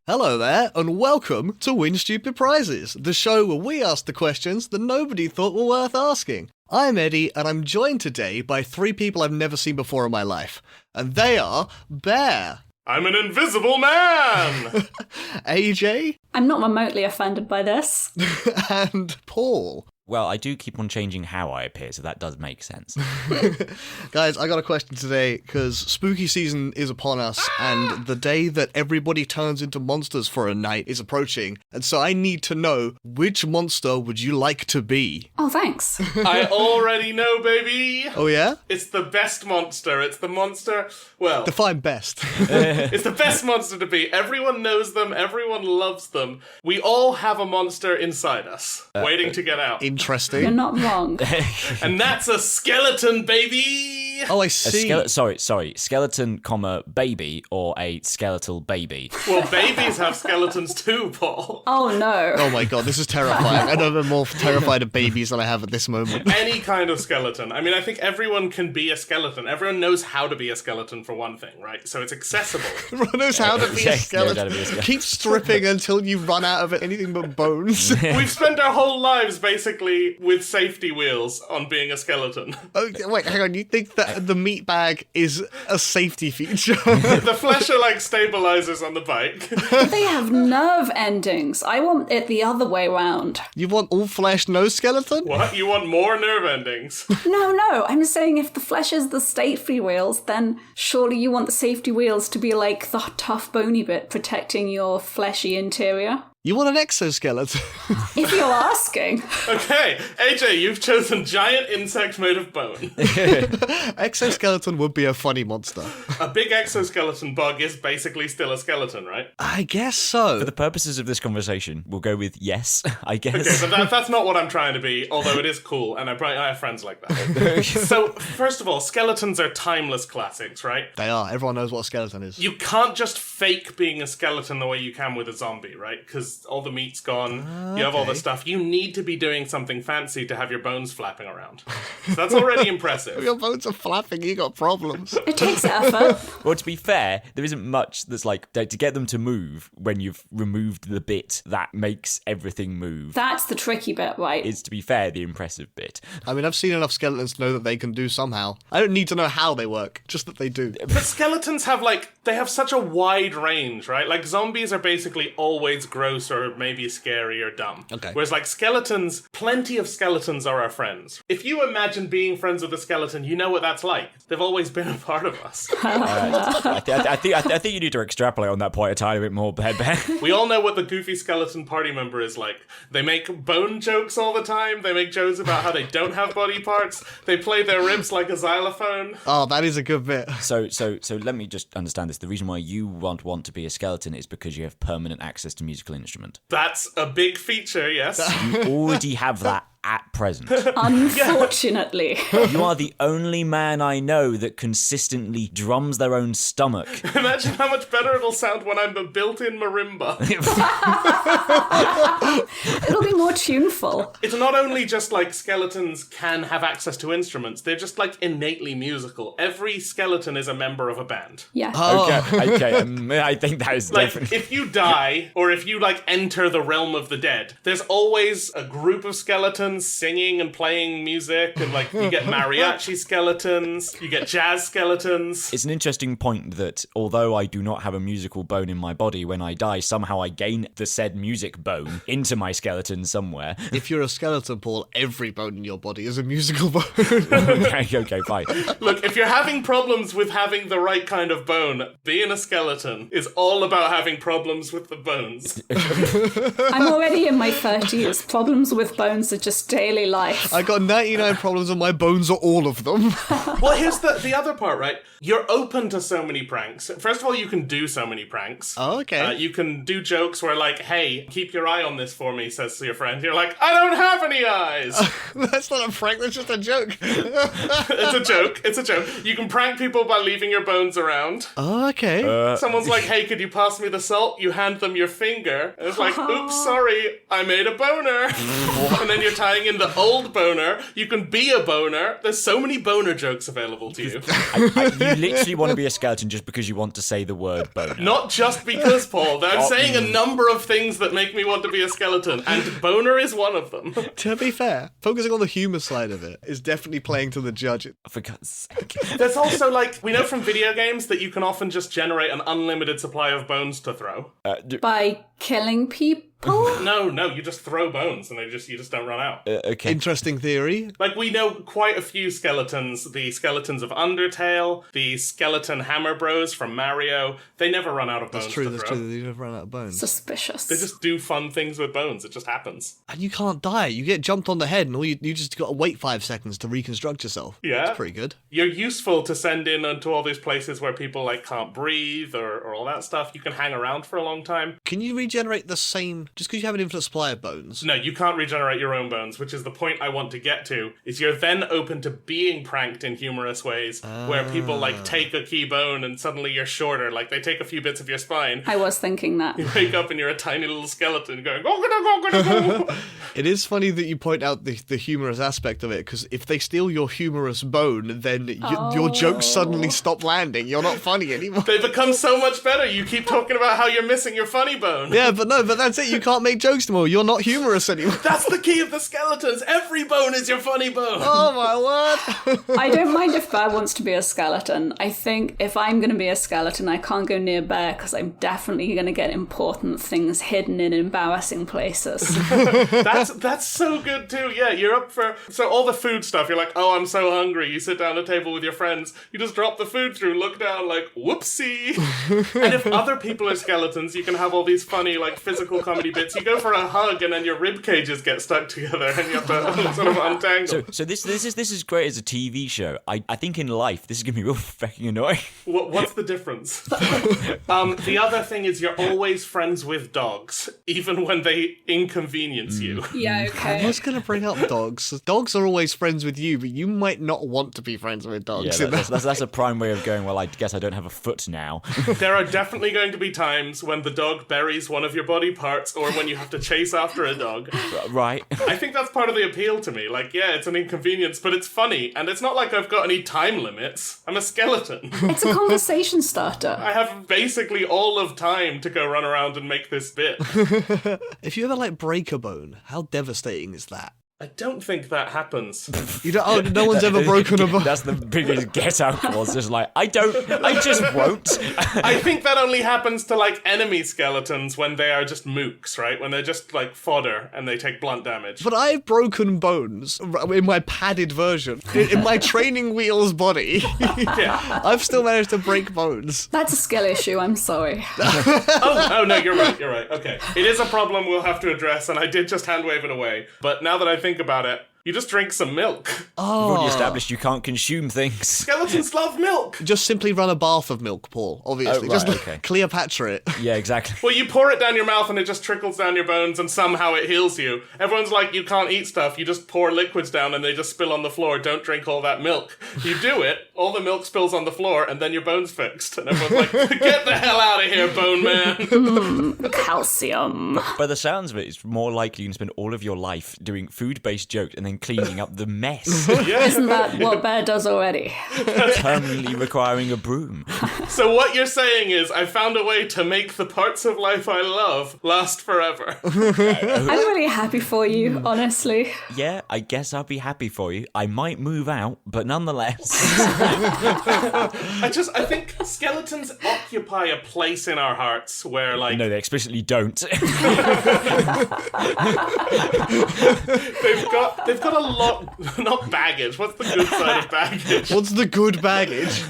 Hello there, and welcome to Win Stupid Prizes, the show where we ask the questions that nobody thought were worth asking. I'm Eddie, and I'm joined today by three people I've never seen before in my life. And they are Bear. I'm an invisible man! AJ. I'm not remotely offended by this. And Paul. Well, I do keep on changing how I appear, so that does make sense. Guys, I got a question today, because spooky season is upon us, and the day that everybody turns into monsters for a night is approaching, and so I need to know, which monster would you like to be? Oh, thanks. I already know, baby! Oh yeah? It's the best monster. It's the monster, well... Define best. It's the best monster to be. Everyone knows them. Everyone loves them. We all have a monster inside us, waiting to get out. Interesting. You're not wrong. And that's a skeleton, baby! Oh, I see. Sorry. Skeleton, baby, or a skeletal baby? Well, babies have skeletons too, Paul. Oh, no. Oh my god, this is terrifying. I know I'm more terrified of babies than I have at this moment. Any kind of skeleton. I mean, I think everyone can be a skeleton. Everyone knows how to be a skeleton, for one thing, right? So it's accessible. Everyone knows how to be a skeleton. Keep stripping until you run out of anything but bones. We've spent our whole lives, basically, with safety wheels on being a skeleton. Oh, wait, hang on. You think that the meat bag is a safety feature? The flesh are like stabilizers on the bike. They have nerve endings. I want it the other way round. You want all flesh, no skeleton? What? You want more nerve endings? No. I'm saying if the flesh is the safety wheels, then surely you want the safety wheels to be like the tough bony bit protecting your fleshy interior. You want an exoskeleton? If you're asking. Okay, AJ, you've chosen giant insect made of bone. Exoskeleton would be a funny monster. A big exoskeleton bug is basically still a skeleton, right? I guess so. For the purposes of this conversation, we'll go with yes, I guess. Okay, but that's not what I'm trying to be, although it is cool, and I have friends like that. So, first of all, skeletons are timeless classics, right? They are. Everyone knows what a skeleton is. You can't just fake being a skeleton the way you can with a zombie, right? Because all the meat's gone, you have all the stuff. You need to be doing something fancy to have your bones flapping around. So that's already impressive. Your bones are flapping, you got problems. It takes effort. Well, to be fair, there isn't much that's like, to get them to move when you've removed the bit that makes everything move. That's the tricky bit, right? Is, to be fair, the impressive bit. I mean, I've seen enough skeletons to know that they can do somehow. I don't need to know how they work, just that they do. But skeletons have, they have such a wide range, right? Like, zombies are basically always gross or maybe scary or dumb. Okay. Whereas, skeletons, plenty of skeletons are our friends. If you imagine being friends with a skeleton, you know what that's like. They've always been a part of us. I think you need to extrapolate on that point a tiny bit more, Ben. We all know what the goofy skeleton party member is like. They make bone jokes all the time. They make jokes about how they don't have body parts. They play their ribs like a xylophone. Oh, that is a good bit. So let me just understand this. The reason why you want to be a skeleton is because you have permanent access to musical instrument. That's a big feature, yes. You already have that at present. Unfortunately. You are the only man I know that consistently drums their own stomach. Imagine how much better it'll sound when I'm a built-in marimba. It'll be more tuneful. It's not only just skeletons can have access to instruments, they're just innately musical. Every skeleton is a member of a band. Yeah. Okay. I think that is definitely... If you die, or if you enter the realm of the dead, there's always a group of skeletons singing and playing music, and you get mariachi skeletons, you get jazz skeletons. It's an interesting point that although I do not have a musical bone in my body, when I die, somehow I gain the said music bone into my skeleton somewhere. If you're a skeleton, Paul, every bone in your body is a musical bone. Okay, fine. Look, if you're having problems with having the right kind of bone, being a skeleton is all about having problems with the bones. I'm already in my 30s. Problems with bones are just daily life. I got 99 problems and my bones are all of them. Well, here's the other part, right? You're open to so many pranks. First of all, you can do so many pranks. Oh, okay. You can do jokes where hey, keep your eye on this for me, says to your friend. You're like, I don't have any eyes. That's not a prank, that's just a joke. It's a joke. You can prank people by leaving your bones around. Oh, okay. Someone's like, hey, could you pass me the salt? You hand them your finger. And it's like, oops, sorry, I made a boner. And then you're tied dying in the old boner. You can be a boner. There's so many boner jokes available to you. You literally want to be a skeleton just because you want to say the word boner. Not just because, Paul. I'm saying a number of things that make me want to be a skeleton, and boner is one of them. To be fair, focusing on the humour side of it is definitely playing to the judge. For God's sake. There's also, like, we know from video games that you can often just generate an unlimited supply of bones to throw. By killing people? No, you just throw bones and you just don't run out. Okay. Interesting theory. Like, we know quite a few skeletons. The skeletons of Undertale, the skeleton Hammer Bros from Mario. They never run out of bones. That's true. to throw. They never run out of bones. Suspicious. They just do fun things with bones. It just happens. And you can't die. You get jumped on the head, and you just got to wait 5 seconds to reconstruct yourself. Yeah. That's pretty good. You're useful to send in onto all these places where people, like, can't breathe or all that stuff. You can hang around for a long time. Can you regenerate the same just because you have an infinite supply of bones? No, you can't regenerate your own bones, which is the point I want to get to, is you're then open to being pranked in humorous ways, where people, like, take a key bone and suddenly you're shorter. Like, they take a few bits of your spine. I was thinking that. You wake up and you're a tiny little skeleton going, go. It is funny that you point out the humorous aspect of it, because if they steal your humorous bone, then your jokes suddenly stop landing. You're not funny anymore. They become so much better. You keep talking about how you're missing your funny bone. Yeah, but that's it. You can't make jokes anymore. You're not humorous anymore. That's the key of the skeletons. Every bone is your funny bone. Oh my word. I don't mind if Bear wants to be a skeleton. I think if I'm going to be a skeleton, I can't go near Bear because I'm definitely going to get important things hidden in embarrassing places. That's so good too. Yeah, you're up for... So all the food stuff, you're like, oh, I'm so hungry. You sit down at a table with your friends. You just drop the food through, look down like, whoopsie. And if other people are skeletons, you can have all these funny, like, physical comedy bits. You go for a hug and then your rib cages get stuck together and you have to sort of untangle. So this is great as a TV show. I think in life this is gonna be real fucking annoying. What's the difference? The other thing is you're always friends with dogs, even when they inconvenience you. Yeah, okay. I was going to bring up dogs. Dogs are always friends with you, but you might not want to be friends with dogs. Yeah, that's a prime way of going, well, I guess I don't have a foot now. There are definitely going to be times when the dog buries one of your body parts or when you have to chase after a dog. Right. I think that's part of the appeal to me. Like, yeah, it's an inconvenience, but it's funny. And it's not like I've got any time limits. I'm a skeleton. It's a conversation starter. I have basically all of time to go run around and make this bit. If you ever, like, break a bone, how devastating is that? I don't think that happens. You don't. Oh, no one's ever broken a bone. That's the biggest get out clause. Just like, I just won't. I think that only happens to, like, enemy skeletons when they are just mooks, right? When they're just, like, fodder and they take blunt damage. But I've broken bones in my padded version. In my training wheels body. Yeah. I've still managed to break bones. That's a skill issue, I'm sorry. Oh, no, you're right. Okay. It is a problem we'll have to address, and I did just hand wave it away. But now that I think about it, you just drink some milk. We've already established you can't consume things. Skeletons love milk. Just simply run a bath of milk, Paul, obviously. Oh, right, just okay. Cleopatra it. Yeah, exactly. Well, you pour it down your mouth and it just trickles down your bones and somehow it heals you. Everyone's like, you can't eat stuff. You just pour liquids down and they just spill on the floor. Don't drink all that milk. You do it, all the milk spills on the floor and then your bone's fixed. And everyone's like, get the hell out of here, bone man. Calcium. By the sounds of it, it's more likely you can spend all of your life doing food-based jokes and then cleaning up the mess. Yeah. Isn't that what Bear does already? Terminally requiring a broom. So what you're saying is, I found a way to make the parts of life I love last forever. I'm really happy for you, honestly. Yeah, I guess I'll be happy for you. I might move out, but nonetheless. I think skeletons occupy a place in our hearts where, like... No, they explicitly don't. They've got a lot, not baggage. What's the good side of baggage? What's the good baggage?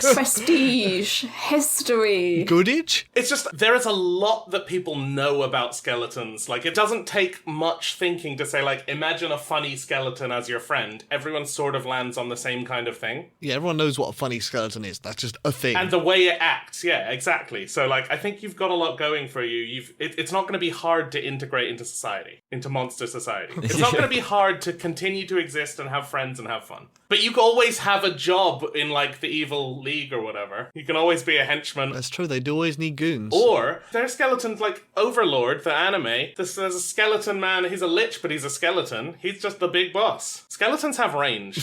Prestige. History. Goodage? It's just, there is a lot that people know about skeletons. Like, it doesn't take much thinking to say, like, imagine a funny skeleton as your friend. Everyone sort of lands on the same kind of thing. Yeah, everyone knows what a funny skeleton is. That's just a thing. And the way it acts, yeah, exactly. So, like, I think you've got a lot going for you. It's not going to be hard to integrate into society, into monster society. It's not going to be hard to continue to exist and have friends and have fun. But you can always have a job in, like, the evil league or whatever. You can always be a henchman. That's true, they do always need goons. Or there are skeletons like Overlord, the anime. There's a skeleton man. He's a lich, but he's a skeleton. He's just the big boss. Skeletons have range.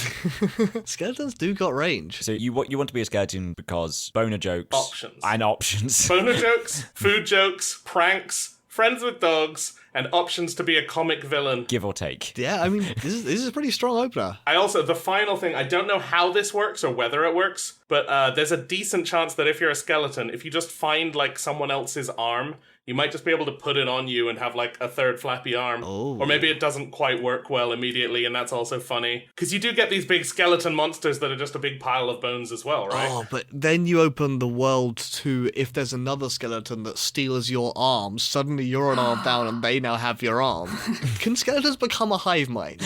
Skeletons do got range. So you want to be a skeleton because boner jokes. Options. And options. Boner jokes, food jokes, pranks, friends with dogs, and options to be a comic villain. Give or take. Yeah, I mean, this is a pretty strong opener. I also, the final thing, I don't know how this works or whether it works, but there's a decent chance that if you're a skeleton, if you just find, like, someone else's arm, you might just be able to put it on you and have, like, a third flappy arm. Oh. Or maybe it doesn't quite work well immediately, and that's also funny. Because you do get these big skeleton monsters that are just a big pile of bones as well, right? Oh, but then you open the world to if there's another skeleton that steals your arms, suddenly you're an arm down and they now have your arm. Can skeletons become a hive mind?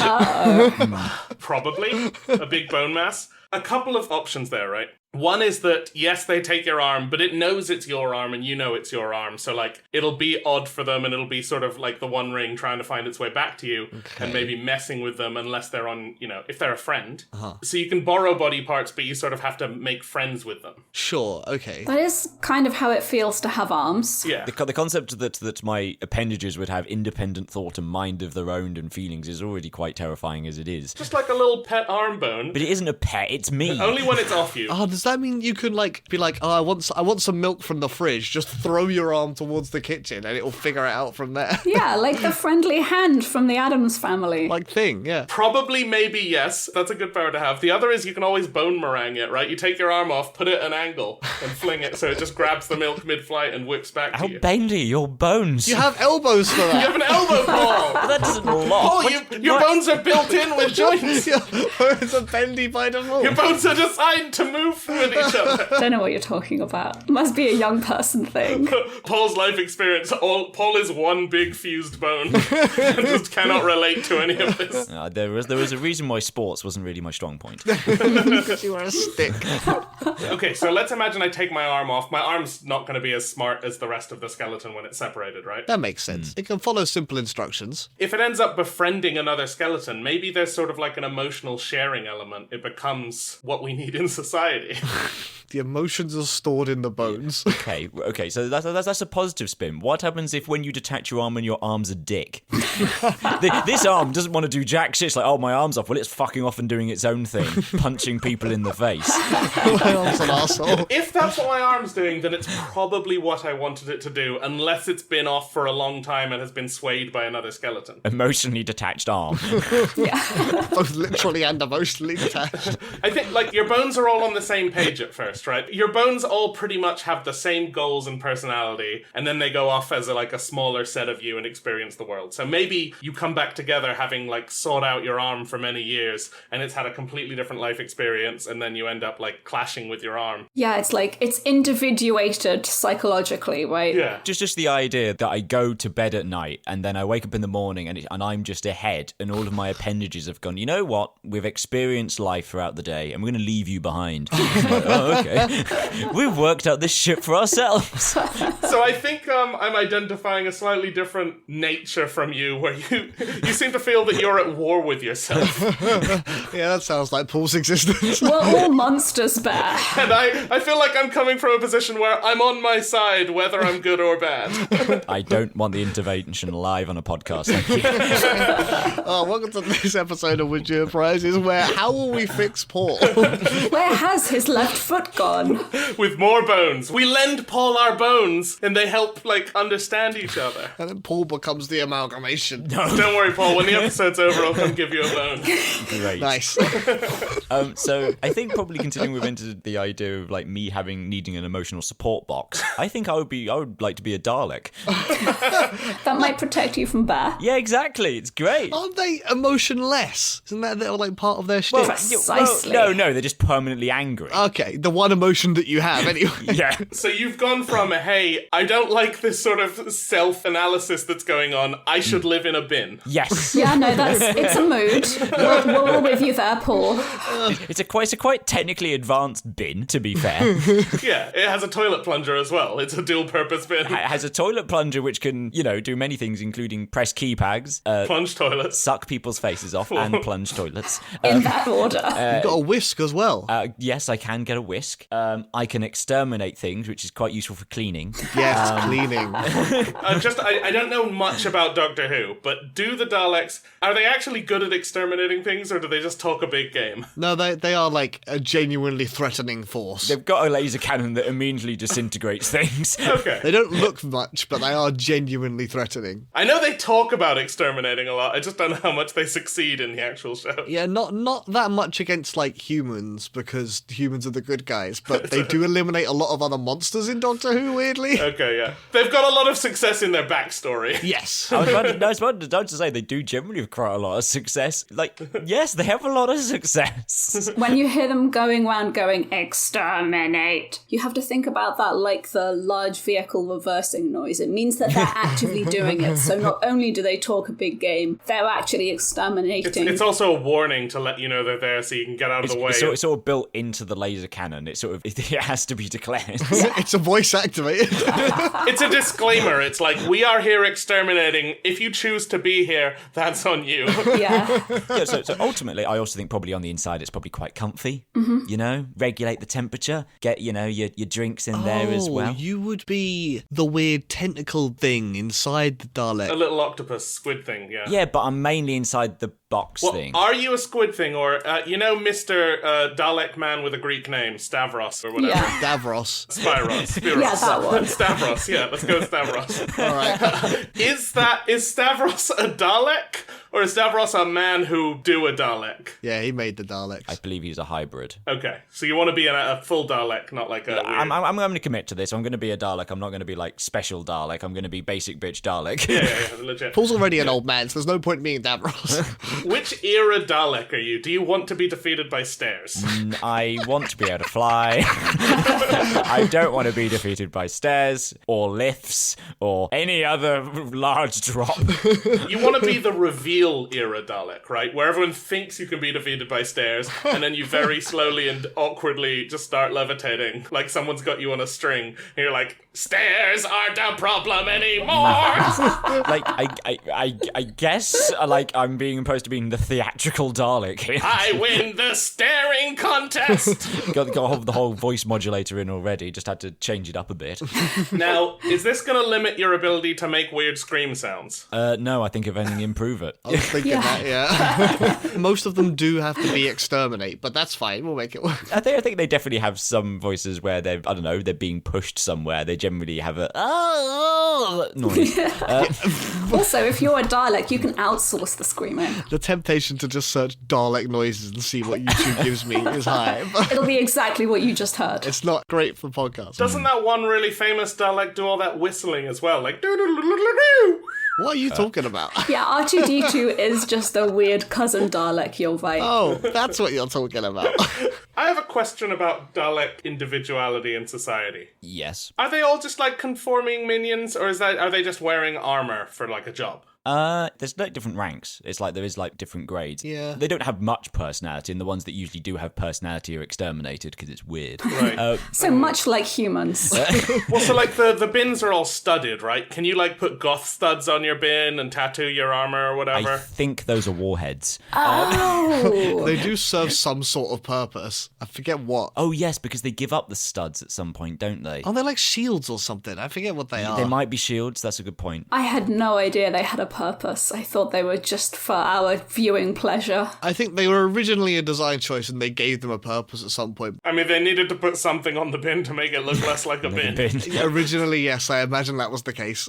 Probably. A big bone mass. A couple of options there, right? One is that, yes, they take your arm, but it knows it's your arm and you know it's your arm. So, like, it'll be odd for them and it'll be sort of like the One Ring trying to find its way back to you and maybe messing with them unless they're on, you know, if they're a friend. So you can borrow body parts, but you sort of have to make friends with them. Sure, okay. That is kind of how it feels to have arms. Yeah. The concept that my appendages would have independent thought and mind of their own and feelings is already quite terrifying as it is. Just like a little pet arm bone. But it isn't a pet, it's me. Only when it's off you. Oh, does that mean you can, like, be like, oh, I want some milk from the fridge, just throw your arm towards the kitchen and it'll figure it out from there? Yeah, like the friendly hand from the Addams Family. Like thing, yeah. Probably, maybe, yes. That's a good power to have. The other is you can always bone meringue it, right? You take your arm off, put it at an angle, and fling it so it just grabs the milk mid-flight and whips back How to you. bendy, your bones. You have elbows for You that. have an elbow, Paul! That doesn't lock. Paul, your bones are built in with joints. It's a bendy by default. Your bones are designed to move with each other. Don't know what you're talking about. Must be a young person thing. Paul's life experience, Paul is one big fused bone and just cannot relate to any of this. There was a reason why sports wasn't really my strong point. Because you are a stick. Okay, so let's imagine I take my arm off. My arm's not going to be as smart as the rest of the skeleton when it's separated, right? That makes sense. It can follow simple instructions. If it ends up befriending another skeleton, maybe there's sort of like an emotional sharing element. It becomes what we need in society. The emotions are stored in the bones. Okay, so that's a positive spin. What happens if when you detach your arm and your arm's a dick? This arm doesn't want to do jack shit. It's like, oh, my arm's off. Well, it's fucking off and doing its own thing, punching people in the face. My arm's an arsehole. If that's what my arm's doing, then it's probably what I wanted it to do, unless it's been off for a long time and has been swayed by another skeleton. Emotionally detached arm. Both literally and emotionally detached. I think, like, your bones are all on the same page at first, right? Your bones all pretty much have the same goals and personality, and then they go off as a smaller set of you and experience the world. So maybe you come back together having, like, sought out your arm for many years, and it's had a completely different life experience, and then you end up, like, clashing with your arm. Yeah, it's like, it's individuated psychologically, right? Yeah. Just the idea that I go to bed at night and then I wake up in the morning and I'm just a head and all of my appendages have gone, you know what? We've experienced life throughout the day and we're going to leave you behind. I'm like, oh, okay. We've worked out this shit for ourselves. So I think I'm identifying a slightly different nature from you, where you seem to feel that you're at war with yourself. Yeah, that sounds like Paul's existence. We're all monsters, Bear. And I feel like I'm coming from a position where I'm on my side, whether I'm good or bad. I don't want the intervention live on a podcast. Thank you. Oh, welcome to this episode of Would You Prizes, where how will we fix Paul? Where has his left foot gone? With more bones. We lend Paul our bones, and they help, like, understand each other. And then Paul becomes the amalgamation. Don't worry, Paul. When the episode's over, I'll come give you a bone. Great. Nice. So I think probably continuing with into the idea of like me needing an emotional support box. I think I would like to be a Dalek. That might protect you from Bear. Yeah, exactly. It's great. Aren't they emotionless? Isn't that like part of their shtick? Precisely. No, they're just permanently angry. Okay, the one emotion that you have, anyway. Yeah. So you've gone from, hey, I don't like this sort of self-analysis that's going on, I should live in a bin. Yes. Yeah, no, it's a mood. We're all with you there, Paul. It's a quite technically advanced bin, to be fair. Yeah, it has a toilet plunger as well. It's a dual-purpose bin. It has a toilet plunger which can, do many things, including press key pads, Plunge toilets. suck people's faces off, and plunge toilets. In that order. You've got a whisk as well. Yes, I can get a whisk. I can exterminate things, which is quite useful for cleaning. Yes, cleaning. I don't know much about Doctor Who, but do the Daleks, are they actually good at exterminating things, or do they just talk a big game? No, they are like a genuinely threatening force. They've got a laser cannon that immediately disintegrates things. Okay. They don't look much, but they are genuinely threatening. I know they talk about exterminating a lot, I just don't know how much they succeed in the actual show. Yeah, not that much against like humans, because humans are the good guys, but they do eliminate a lot of other monsters in Doctor Who, weirdly. Okay, yeah. They've got a lot of success in their backstory. Yes. I was about to say they do generally have quite a lot of success. Like, yes, they have a lot of success. When you hear them going around going, exterminate, you have to think about that like the large vehicle reversing noise. It means that they're actively doing it. So not only do they talk a big game, they're actually exterminating. It's also a warning to let you know they're there so you can get out of the way. It's sort of built into the laser cannon. It has to be declared. It's a voice activated. It's a disclaimer. It's like, we are here exterminating. If you choose to be here, that's on you. Yeah. Yeah, so ultimately, I also think probably on the inside it's probably quite comfy. Regulate the temperature, get your drinks in there as well. You would be the weird tentacle thing inside the Dalek. A little octopus squid thing, yeah. Yeah, but I'm mainly inside the box thing. Are you a squid thing, or Mr. Dalek man with a Greek name, Stavros or whatever? Yeah. Davros. Spiros. Yeah, that one. Stavros, yeah, let's go with Stavros. All right. Is Stavros a Dalek? Or is Stavros a man who do a Dalek? Yeah, he made the Daleks. I believe he's a hybrid. Okay, so you want to be a full Dalek, not like a weird... I'm going to commit to this. I'm going to be a Dalek. I'm not going to be like special Dalek. I'm going to be basic bitch Dalek. Yeah, legit. Paul's already an old man, so there's no point in being Davros. Which era Dalek are you? Do you want to be defeated by stairs? I want to be able to fly. I don't want to be defeated by stairs or lifts or any other large drop. You want to be the reveal era Dalek, right? Where everyone thinks you can be defeated by stairs, and then you very slowly and awkwardly just start levitating, like someone's got you on a string, and you're like, stairs aren't a problem anymore! Like, I guess, like, I'm being imposed to being the theatrical Dalek here. I win the staring contest! got the whole voice modulator in already, just had to change it up a bit. Now, is this going to limit your ability to make weird scream sounds? No, I think if anything, improve it. I was thinking that, yeah. Most of them do have to be exterminate, but that's fine. We'll make it work. I think they definitely have some voices where they're being pushed somewhere. They generally have a noise. Also, if you're a Dalek, you can outsource the screaming. The temptation to just search Dalek noises and see what YouTube gives me is high. But It'll be exactly what you just heard. it's not great for podcasts. Doesn't that one really famous Dalek do all that whistling as well? Like, doo-doo-doo-doo-doo-doo? What are you talking about? Yeah, R2-D2 is just a weird cousin Dalek, you're right. Oh, that's what you're talking about. I have a question about Dalek individuality in society. Yes. Are they all just like conforming minions, or are they just wearing armor for like a job? There's like different ranks. It's like there is like different grades. Yeah. They don't have much personality, and the ones that usually do have personality are exterminated because it's weird. Right. So much like humans. Well, so like the bins are all studded, right? Can you like put goth studs on your bin and tattoo your armor or whatever? I think those are warheads. Oh! They do serve some sort of purpose. I forget what. Oh yes, because they give up the studs at some point, don't they? Are they like shields or something? I forget what they are. They might be shields. That's a good point. I had no idea they had a purpose. I thought they were just for our viewing pleasure. I think they were originally a design choice and they gave them a purpose at some point. I mean, they needed to put something on the bin to make it look less like a bin. Originally, yes, I imagine that was the case.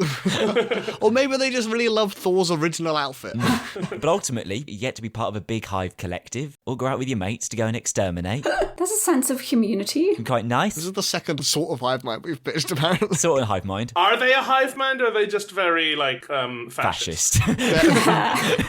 Or maybe they just really loved Thor's original outfit. But ultimately, you get to be part of a big hive collective, or go out with your mates to go and exterminate. There's a sense of community. Quite nice. This is the second sort of hive mind we've pitched, apparently. Sort of hive mind. Are they a hive mind, or are they just very like fascist? exist.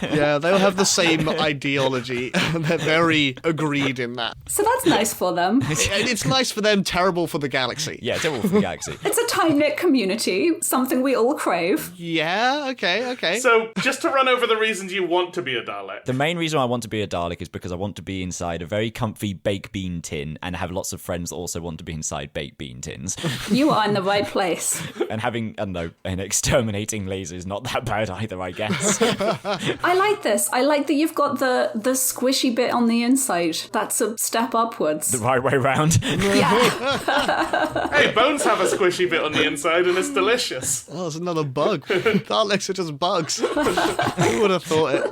Yeah, they all have the same ideology. They're very agreed in that. So that's nice for them. It's nice for them, terrible for the galaxy. Yeah, terrible for the galaxy. It's a tight-knit community, something we all crave. Yeah, okay. So, just to run over the reasons you want to be a Dalek. The main reason I want to be a Dalek is because I want to be inside a very comfy baked bean tin and have lots of friends that also want to be inside baked bean tins. You are in the right place. And having, I don't know, an exterminating laser is not that bad either, I guess. I like this. I like that you've got the squishy bit on the inside. That's a step upwards. The right way round. Yeah. Hey, bones have a squishy bit on the inside and it's delicious. Oh, it's another bug. Daleks are just bugs. Who would have thought it?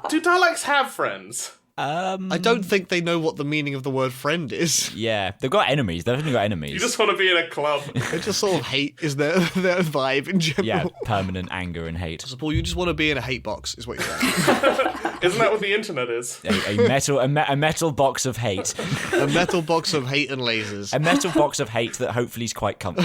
Do Daleks have friends? I don't think they know what the meaning of the word friend is. Yeah, they've got enemies. They've definitely got enemies. You just want to be in a club. They just sort of hate is their vibe in general. Yeah, permanent anger and hate. So, Paul, you just want to be in a hate box, is what you're saying. Isn't that what the internet is? A metal box of hate. A metal box of hate and lasers. A metal box of hate that hopefully is quite comfy.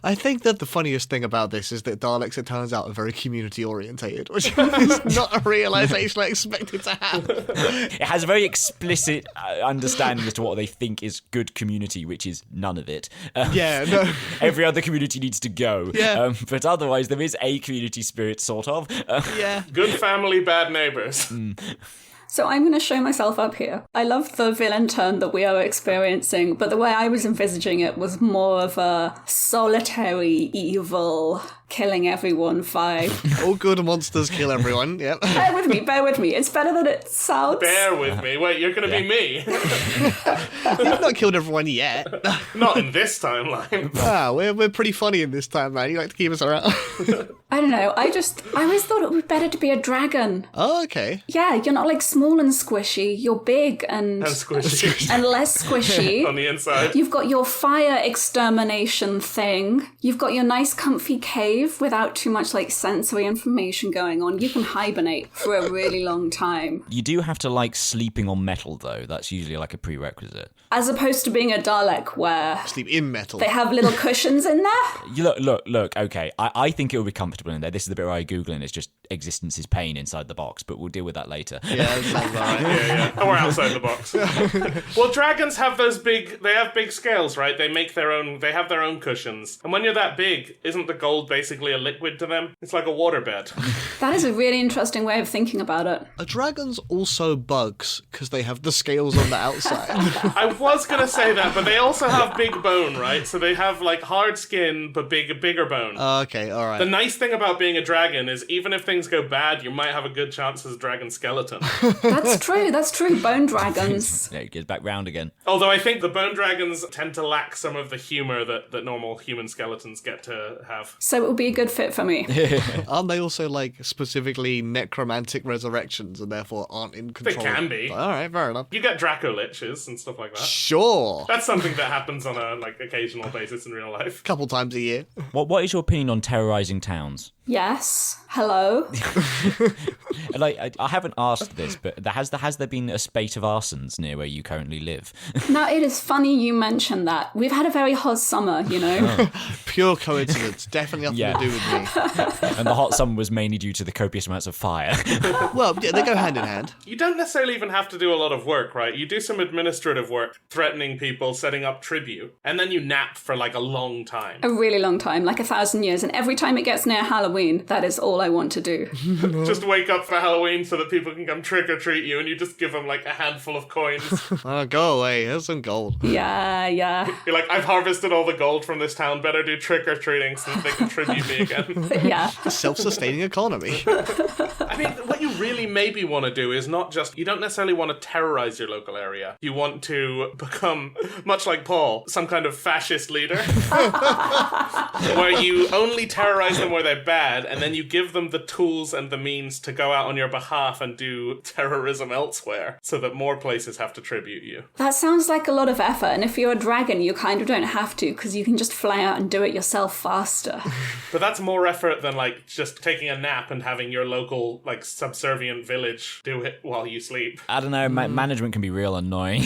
I think that the funniest thing about this is that Daleks, it turns out, are very community orientated, which is not a realization I expected to have. It has a very explicit understanding as to what they think is good community, which is none of it. Yeah, no. Every other community needs to go. Yeah. But otherwise, there is a community spirit, sort of. Yeah. Good family, bad neighbors. So I'm going to show myself up here. I love the villain turn that we are experiencing, but the way I was envisaging it was more of a solitary, evil, killing everyone vibe. All good monsters kill everyone, yep. Bear with me. It's better than it sounds. Bear with me. Wait, you're going to be me? You've not killed everyone yet. Not in this timeline. We're pretty funny in this time, man. You like to keep us around. I don't know. I always thought it would be better to be a dragon. Oh, okay. Yeah, you're not like small and squishy. You're big and Squishy. and less squishy. On the inside. You've got your fire extermination thing. You've got your nice comfy cave without too much like sensory information going on. You can hibernate for a really long time. You do have to like sleeping on metal, though. That's usually like a prerequisite. As opposed to being a Dalek where Sleep in metal. they have little cushions in there. You look, okay. I think it will be comfortable in there. This is the bit where I Google and it's just existence is pain inside the box, but we'll deal with that later. Yeah, that sounds alright. Yeah. Oh, we're outside the box. Well, dragons have they have big scales, right? They have their own cushions. And when you're that big, isn't the gold basically a liquid to them? It's like a waterbed. That is a really interesting way of thinking about it. Are dragons also bugs because they have the scales on the outside? I was going to say that, but they also have big bone, right? So they have like hard skin, but bigger bone. Okay, alright. The nice thing about being a dragon is even if things go bad, you might have a good chance as a dragon skeleton. That's true. Bone dragons. Yeah, it gets back round again. Although I think the bone dragons tend to lack some of the humor that normal human skeletons get to have. So it would be a good fit for me. Aren't they also like specifically necromantic resurrections and therefore aren't in control? They can be. Alright, fair enough. You get Draco liches and stuff like that. Sure. That's something that happens on a like occasional basis in real life. Couple times a year. What is your opinion on terrorizing towns? Yes. Hello. Like, I haven't asked this, but has there been a spate of arsons near where you currently live? Now, it is funny you mentioned that. We've had a very hot summer, you know. Pure coincidence. Definitely nothing to do with me. And the hot summer was mainly due to the copious amounts of fire. Well, yeah, they go hand in hand. You don't necessarily even have to do a lot of work, right? You do some administrative work, threatening people, setting up tribute, and then you nap for like a long time. A really long time, like 1,000 years. And every time it gets near Halloween, that is all I want to do. Just wake up for Halloween so that people can come trick-or-treat you and you just give them like a handful of coins. Oh, go away. Here's some gold. Yeah. You're like, I've harvested all the gold from this town, better do trick-or-treating so that they can tribute me again. Yeah. Self-sustaining economy. I mean, what you really maybe want to do is not just, you don't necessarily want to terrorize your local area. You want to become, much like Pwal, some kind of fascist leader. Where you only terrorize them where they're bad, and then you give them the tools and the means to go out on your behalf and do terrorism elsewhere, so that more places have to tribute you. That sounds like a lot of effort. And if you're a dragon, you kind of don't have to, because you can just fly out and do it yourself faster. But that's more effort than like just taking a nap and having your local like subservient village do it while you sleep. I don't know, management can be real annoying.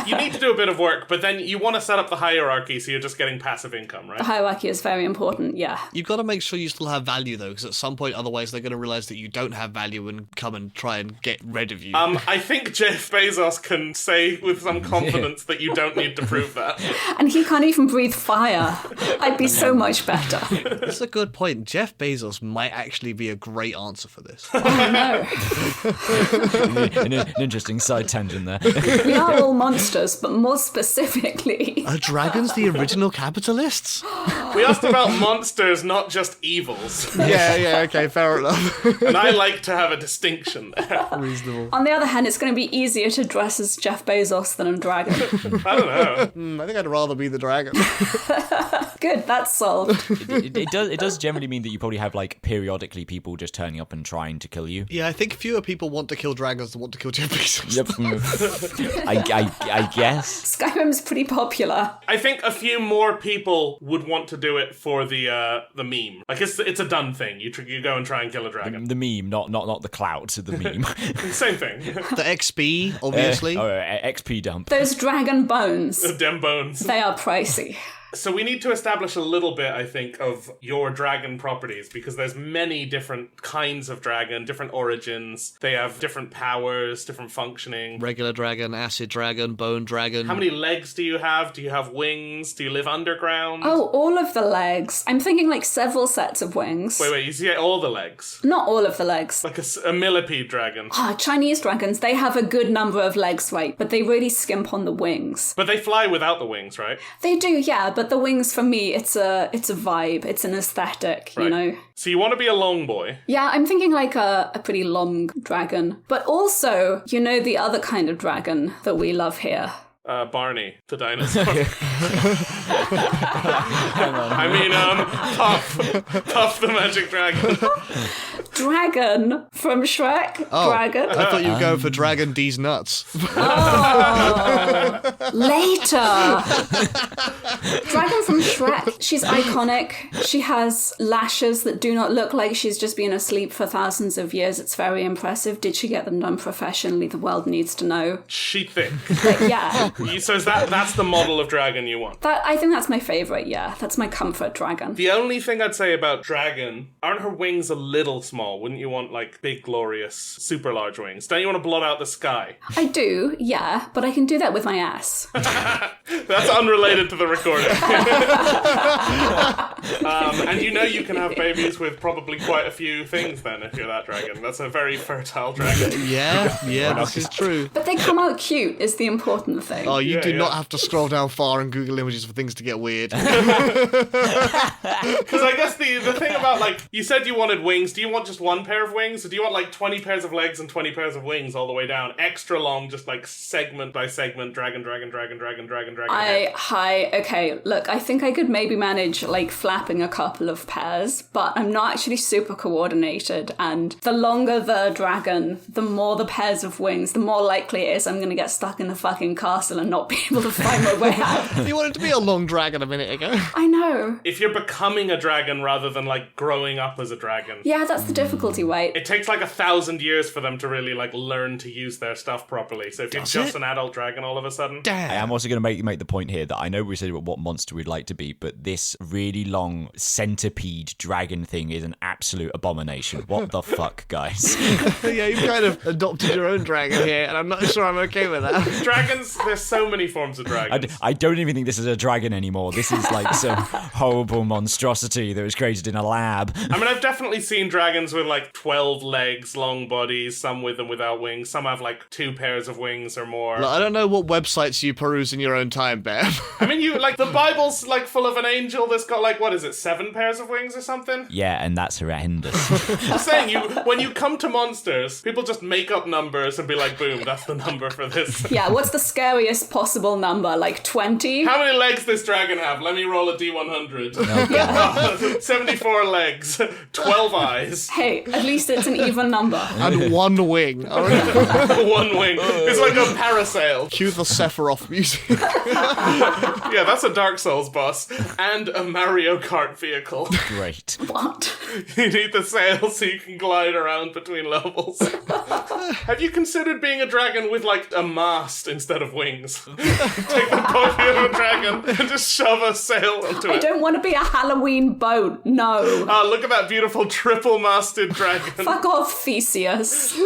You need to do a bit of work, but then you want to set up the hierarchy so you're just getting passive income, right? The hierarchy is very important, yeah. You've got to make sure you still have value, though, though, because at some point, otherwise, they're going to realize that you don't have value and come and try and get rid of you. I think Jeff Bezos can say with some confidence that you don't need to prove that. And he can't even breathe fire. I'd be so much better. That's a good point. Jeff Bezos might actually be a great answer for this. Oh no. An interesting side tangent there. We are all monsters, but more specifically... Are dragons the original capitalists? We asked about monsters, not just evils. Yeah, okay, fair enough. And I like to have a distinction there. Reasonable. On the other hand, it's going to be easier to dress as Jeff Bezos than a dragon. I don't know. I think I'd rather be the dragon. Good, that's solved. It does generally mean that you probably have, like, periodically people just turning up and trying to kill you. Yeah, I think fewer people want to kill dragons than want to kill Jeff Bezos. Yep. I guess. Skyrim's pretty popular. I think a few more people would want to do it for the meme. Like, it's a done thing. You go and try and kill a dragon. The meme, not the clout, the meme. Same thing. The XP, obviously. XP dump. Those dragon bones, Dem bones. they are pricey. So we need to establish a little bit, I think, of your dragon properties, because there's many different kinds of dragon, different origins. They have different powers, different functioning. Regular dragon, acid dragon, bone dragon. How many legs do you have? Do you have wings? Do you live underground? Oh, all of the legs. I'm thinking like several sets of wings. Wait, you see all the legs? Not all of the legs. Like a millipede dragon. Chinese dragons, they have a good number of legs, right? But they really skimp on the wings. But they fly without the wings, right? They do, yeah, but the wings for me, it's a vibe, it's an aesthetic, Right. you know? So you want to be a long boy. Yeah, I'm thinking like a pretty long dragon. But also, you know the other kind of dragon that we love here? Barney, the dinosaur. I mean, Puff the magic dragon. Dragon from Shrek. Oh, Dragon. I thought you were going for Dragon D's nuts. Oh, later. Dragon from Shrek. She's iconic. She has lashes that do not look like she's just been asleep for thousands of years. It's very impressive. Did she get them done professionally? The world needs to know. She thick. But yeah, So that's the model of dragon you want. I think that's my favorite. Yeah, that's my comfort dragon. The only thing I'd say about dragon, aren't her wings a little small? Wouldn't you want, like, big, glorious, super large wings? Don't you want to blot out the sky? I do, yeah, but I can do that with my ass. That's unrelated to the recording. And you know you can have babies with probably quite a few things then if you're that dragon. That's a very fertile dragon. Yeah, this is true. But they come out cute is the important thing. Oh, you do yeah. not have to scroll down far and Google images for things to get weird. Because I guess the thing about, like, you said you wanted wings. Do you want just one pair of wings? Or do you want, like, 20 pairs of legs and 20 pairs of wings all the way down? Extra long, just, like, segment by segment, dragon. Okay, look, I think I could maybe manage, like, flapping a couple of pairs, but I'm not actually super coordinated, and the longer the dragon, the more the pairs of wings, the more likely it is I'm gonna get stuck in the fucking castle and not be able to find my way out. You wanted to be a long dragon a minute ago. I know. If you're becoming a dragon rather than, like, growing up as a dragon. Yeah, that's the difficulty, right? It takes, like, 1,000 years for them to really, like, learn to use their stuff properly. So if you're just an adult dragon all of a sudden... Damn. I am also going to make the point here that I know we said what monster we'd like to be, but this really long centipede dragon thing is an absolute abomination. What the fuck, guys? Yeah, you've kind of adopted your own dragon here, and I'm not sure I'm okay with that. Dragons, there's so many forms of dragons. I don't even think this is a dragon anymore. This is like some horrible monstrosity that was created in a lab. I mean, I've definitely seen dragons with, like, 12 legs, long bodies, some with and without wings. Some have, like, 2 pairs of wings or more. Look, I don't know what websites you peruse in your own time, Bev. I mean, you, like, the Bible's, like, full of an angel that's got, like, what is it, 7 pairs of wings or something? Yeah, and that's horrendous. I'm saying, when you come to monsters, people just make up numbers and be like, boom, that's the number for this. Yeah, what's the scariest possible number? Like 20? How many legs does this dragon have? Let me roll a D100. 74 legs, 12 eyes. Hey, at least it's an even number. And one wing. All right. 1 wing. It's like a parasail. Cue the Sephiroth music. Yeah, that's a Dark Souls boss. And a Mario Kart vehicle. Great. What? You need the sail so you can glide around between levels. Have you considered being a dragon with, like, a mast instead of wings? Take the body of a dragon and just shove a sail onto I it. don't want to be a Halloween boat. No. Oh, look at that beautiful triple-masted dragon. Fuck off, Theseus.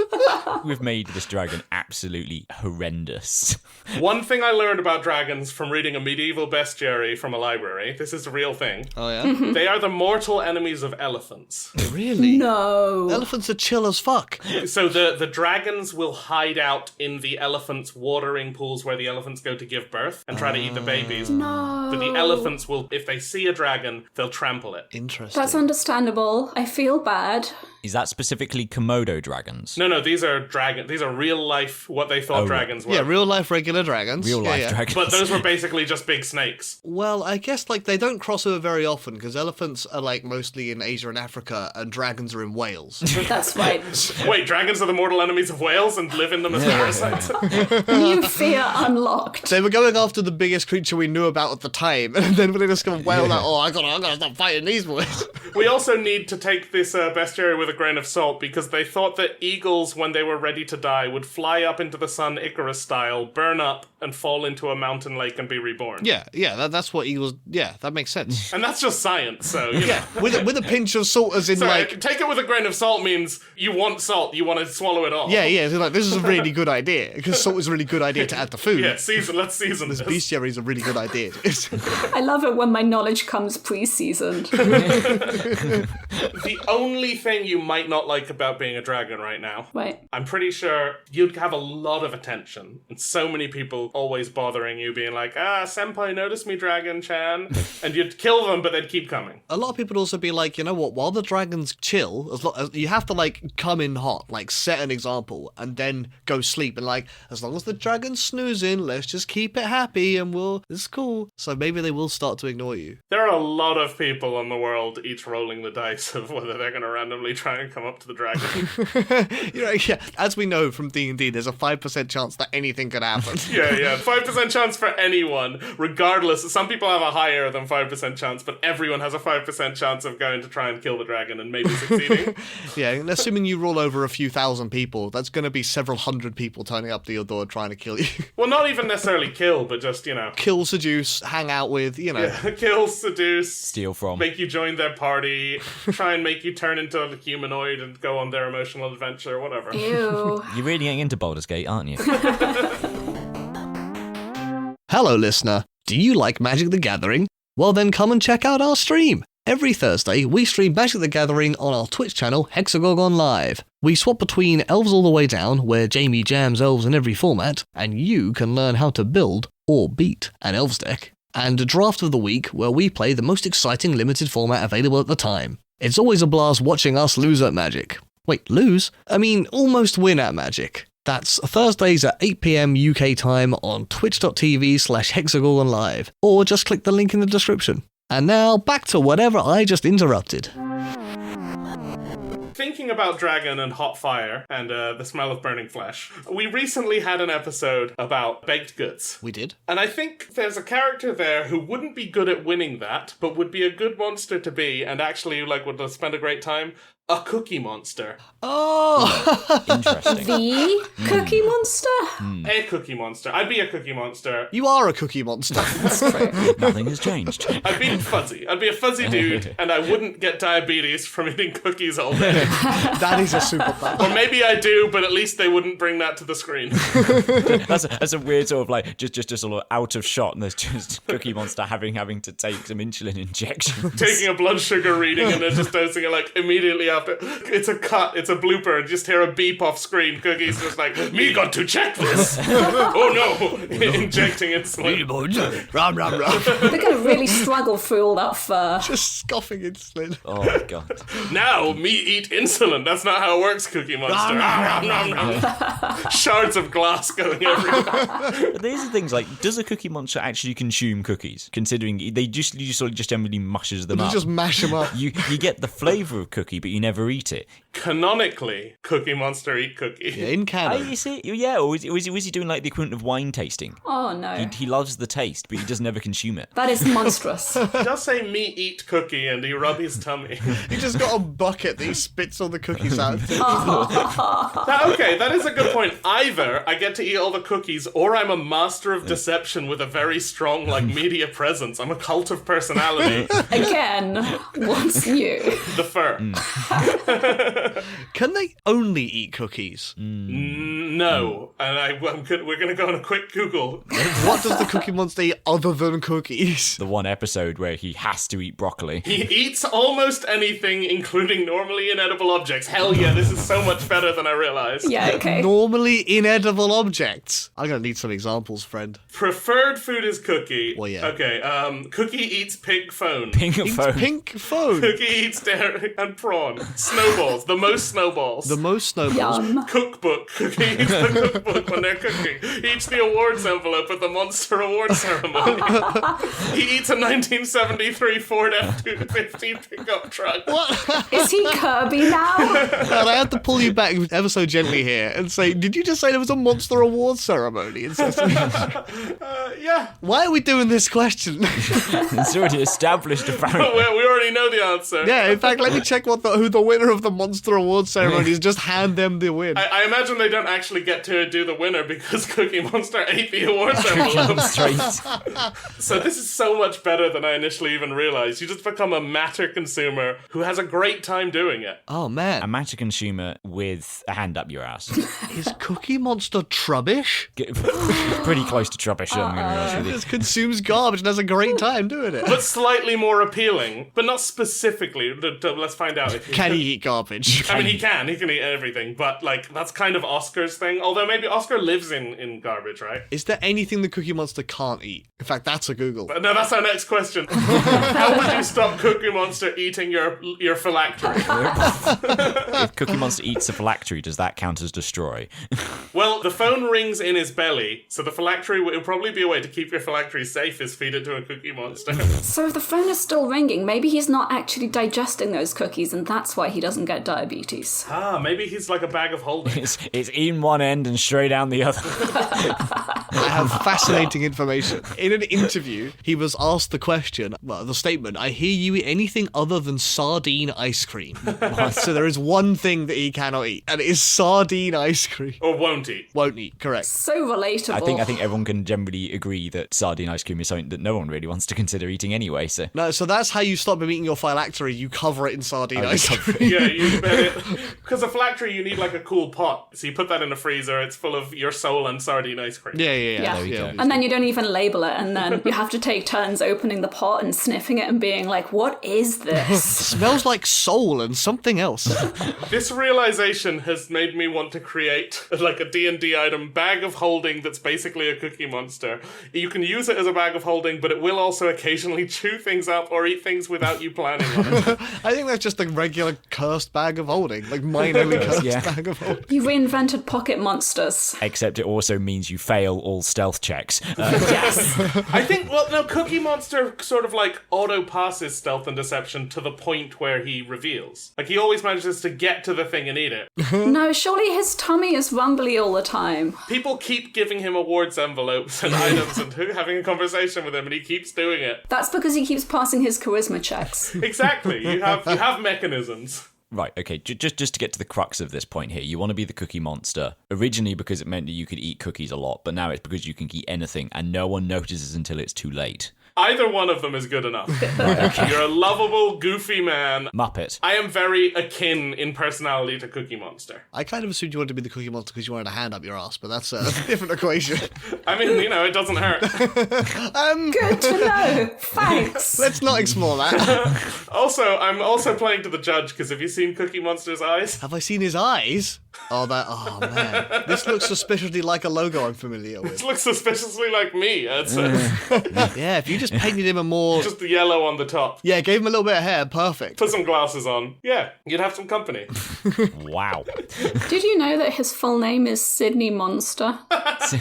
We've made this dragon absolutely horrendous. One thing I learned about dragons from reading a medieval bestiary from a library, this is a real thing, Oh, yeah? they are the mortal enemies of elephants. Really? No. Elephants are chill as fuck. So the dragons will hide out in the elephants' watering pools where the elephants go to give birth and try to eat the babies. No. But the elephants will, if they see a dragon, they'll trample it. Interesting. That's understandable. I feel bad. Is that specifically Komodo dragons? No, these are real life, what they thought dragons were. Yeah, real life regular dragons. Real life yeah. dragons. But those were basically just big snakes. Well, I guess like they don't cross over very often because elephants are like mostly in Asia and Africa, and dragons are in Wales. That's right. Wait, dragons are the mortal enemies of whales and live in them as parasites? New fear unlocked. They were going after the biggest creature we knew about at the time, and then when they discovered whale, like, oh, I gotta stop fighting these boys. We also need to take this bestiary with a grain of salt because they thought that eagles, when they were ready to die, would fly up into the sun Icarus style, burn up, and fall into a mountain lake and be reborn. Yeah, that's what eagles. Yeah, that makes sense. And that's just science, so, you know. Yeah, with a pinch of salt, as in So like. take it with a grain of salt means you want salt, you want to swallow it all. Yeah, it's like this is a really good idea because salt is a really good idea to add to food. Yeah, let's season this. Bestiary is a really good idea. I love it when my knowledge comes pre-seasoned. The only thing you might not like about being a dragon right now, Wait. I'm pretty sure you'd have a lot of attention, and so many people always bothering you, being like, senpai, notice me, Dragon-chan, and you'd kill them, but they'd keep coming. A lot of people would also be like, you know what? While the dragons chill, as you have to like come in hot, like set an example, and then go sleep, and like as long as the dragon's snoozing, let's just keep it happy, and this is cool. So maybe they will start to ignore you. There are a lot of people in the world each rolling the dice of whether they're going to randomly try and come up to the dragon. Yeah. As we know from D&D, there's a 5% chance that anything could happen. Yeah. 5% chance for anyone, regardless. Some people have a higher than 5% chance, but everyone has a 5% chance of going to try and kill the dragon and maybe succeeding. Yeah, and assuming you roll over a few thousand people, that's going to be several hundred people turning up to your door trying to kill you. Well, not even necessarily kill, but just, Kill, seduce, hang out with, kill, seduce, Steal from. make you join their party, try and make you turn into a humanoid and go on their emotional adventure, whatever. Ew. You're really getting into Baldur's Gate, aren't you? Hello, listener. Do you like Magic the Gathering? Well, then come and check out our stream. Every Thursday, we stream Magic the Gathering on our Twitch channel, Hexagon Live. We swap between Elves All the Way Down, where Jamie jams elves in every format, and you can learn how to build, or beat, an Elves deck, and a Draft of the Week, where we play the most exciting limited format available at the time. It's always a blast watching us lose at Magic. Wait, lose? I mean, almost win at Magic. That's Thursdays at 8 PM UK time on twitch.tv/Hexagon Live, or just click the link in the description. And now, back to whatever I just interrupted. Thinking about dragon and hot fire and the smell of burning flesh, we recently had an episode about baked goods. We did? And I think there's a character there who wouldn't be good at winning that, but would be a good monster to be and actually would spend a great time. A cookie monster. Oh! Interesting. The Cookie Monster? A cookie monster. I'd be a cookie monster. You are a cookie monster. Nothing has changed. I'd be fuzzy. I'd be a fuzzy dude, and I wouldn't get diabetes from eating cookies all day. That is a superpower. Or maybe I do, but at least they wouldn't bring that to the screen. That's a weird sort of like just sort of out of shot, and there's just Cookie Monster having to take some insulin injections. Taking a blood sugar reading and then just dosing it immediately after. It's a cut, it's a blooper, and just hear a beep off screen. Cookie's just me got to check this. Oh no, injecting insulin. Ram, ram, ram. They're going to really struggle through all that fur. Just scoffing insulin. Oh my god. Now, me eat insulin. That's not how it works, Cookie Monster. Ram, ram, ram. Shards of glass going everywhere. But these are things does a Cookie Monster actually consume cookies? Considering you just generally mushes them You up. just mash them up. You get the flavour of cookie, but you never never eat it. Canonically, Cookie Monster eat cookie. Yeah, in canon. Is it? Yeah, or was he doing like the equivalent of wine tasting? Oh, no. He loves the taste, but he doesn't ever consume it. That is monstrous. He does say meat eat cookie and he rub his tummy. He just got a bucket that he spits all the cookies out. Okay, that is a good point. Either I get to eat all the cookies, or I'm a master of deception with a very strong, media presence. I'm a cult of personality. Again, what's new? The fur. Can they only eat cookies? No. And we're going to go on a quick Google. What does the Cookie Monster eat other than cookies? The one episode where he has to eat broccoli. He eats almost anything, including normally inedible objects. Hell yeah, this is so much better than I realized. Yeah, okay. Normally inedible objects. I'm going to need some examples, friend. Preferred food is cookie. Well, yeah. Okay, Cookie eats pig phone. Pink Eats phone. pink phone. Cookie eats dairy and prawn. Snowballs. The most snowballs. The most snowballs. Yum. Cookbook. Cookie eats the cookbook when they're cooking. He eats the awards envelope at the Monster Award ceremony. He eats a 1973 Ford F-250 pickup truck. What? Is he Kirby now? And I have to pull you back ever so gently here and say, did you just say there was a Monster Award ceremony in Sesame? Yeah. Why are we doing this question? It's already established, apparently. We already know the answer. Yeah, in fact, let me check who the winner of the Monster Award ceremony is. Just hand them the win. I imagine they don't actually get to do the winner because Cookie Monster ate the awards envelope. Straight. So this is so much better than I initially even realized. You just become a matter consumer who has a great time doing it. Oh, A man. matter consumer with a hand up your ass. Is Cookie Monster trubbish? Pretty close to trubbish, I'm going to be honest with He you. just consumes garbage and has a great time doing it. But slightly more appealing, but not specifically. Let's find out. If Can he eat garbage? I mean, he can eat everything, but that's kind of Oscar's thing. Although maybe Oscar lives in garbage, right? Is there anything the Cookie Monster can't eat? In fact, that's a Google. But no, that's our next question. How would you stop Cookie Monster eating your phylactery? If Cookie Monster eats a phylactery, does that count as destroy? Well, the phone rings in his belly, so the phylactery would probably be a way to keep your phylactery safe is feed it to a Cookie Monster. So if the phone is still ringing, maybe he's not actually digesting those cookies, and that's why he doesn't get diabetes. Maybe he's like a bag of holding. It's in one end and straight down the other. I have fascinating information. In an interview, he was asked the question, the statement, I hear you eat anything other than sardine ice cream. So there is one thing that he cannot eat, and it is sardine ice cream. Or won't eat. Won't eat, correct. So relatable. I think everyone can generally agree that sardine ice cream is something that no one really wants to consider eating anyway, so... No, so that's how you stop him eating your phylactery. You cover it in sardine ice cream. Yeah, you bet it. Because a phylactery, you need a cool pot. So you put that in a freezer, it's full of your soul and sardine ice cream. Yeah. There we go. And then you don't even label it, and then you have to take turns opening the pot and sniffing it and being like, what is this? Smells like soul and something else. This realization has made me want to create a D&D item, bag of holding that's basically a Cookie Monster. You can use it as a bag of holding, but it will also occasionally chew things up or eat things without you planning on it. I think that's just a regular cursed bag of holding. Mine-only cursed Yeah. bag of holding. You reinvented pocket monsters. Except it also means you fail all stealth checks. Yes. I think, Cookie Monster sort of auto-passes stealth and deception to the point where he reveals. He always manages to get to the thing and eat it. No, surely his tummy is rumbly all the time. People keep giving him awards envelopes and items and having a conversation with him, and he keeps doing it. That's because he keeps passing his charisma checks. Exactly. You have mechanisms. Right, okay, just to get to the crux of this point here, you want to be the Cookie Monster, originally because it meant that you could eat cookies a lot, but now it's because you can eat anything, and no one notices until it's too late. Either one of them is good enough. You're a lovable, goofy man. Muppet. I am very akin in personality to Cookie Monster. I kind of assumed you wanted to be the Cookie Monster because you wanted a hand up your ass, but that's a different equation. I mean, it doesn't hurt. Good to know. Thanks. Let's not explore that. Also, I'm also playing to the judge, because have you seen Cookie Monster's eyes? Have I seen his eyes? Oh, man. This looks suspiciously like a logo I'm familiar with. This looks suspiciously like me, I'd say. Yeah, if you just painted him a more... Just the yellow on the top. Yeah, gave him a little bit of hair, perfect. Put some glasses on. Yeah, you'd have some company. Wow. Did you know that his full name is Sydney Monster?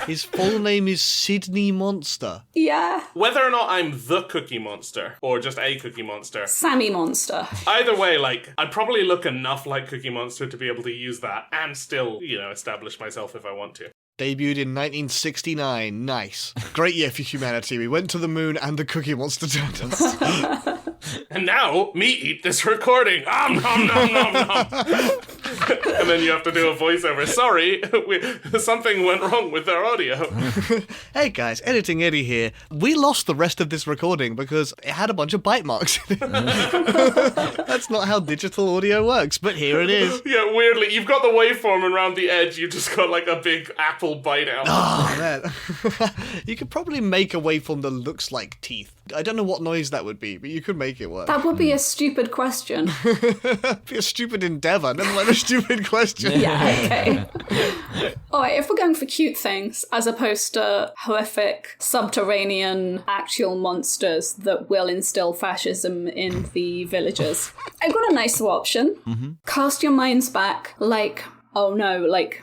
His full name is Sydney Monster. Yeah. Whether or not I'm the Cookie Monster, or just a Cookie Monster, Sammy Monster. either way, like, I'd probably look enough like Cookie Monster to be able to use that and still, establish myself if I want to. Debuted in 1969. Nice. Great year for humanity. We went to the moon and the Cookie Monster turned us. And now, me eat this recording. Nom, nom, nom, nom. And then you have to do a voiceover. Sorry, something went wrong with our audio. Hey guys, Editing Eddie here. We lost the rest of this recording because it had a bunch of bite marks in it. That's not how digital audio works, but here it is. Yeah, weirdly, you've got the waveform and around the edge you just got like a big apple bite out. Oh, man. You could probably make a waveform that looks like teeth. I don't know what noise that would be, but you could make it work. That would be a stupid question. Be a stupid endeavor, never mind a stupid question. Yeah, okay. Alright, if we're going for cute things, as opposed to horrific, subterranean, actual monsters that will instill fascism in the villagers, I've got a nicer option. Mm-hmm. Cast your minds back, like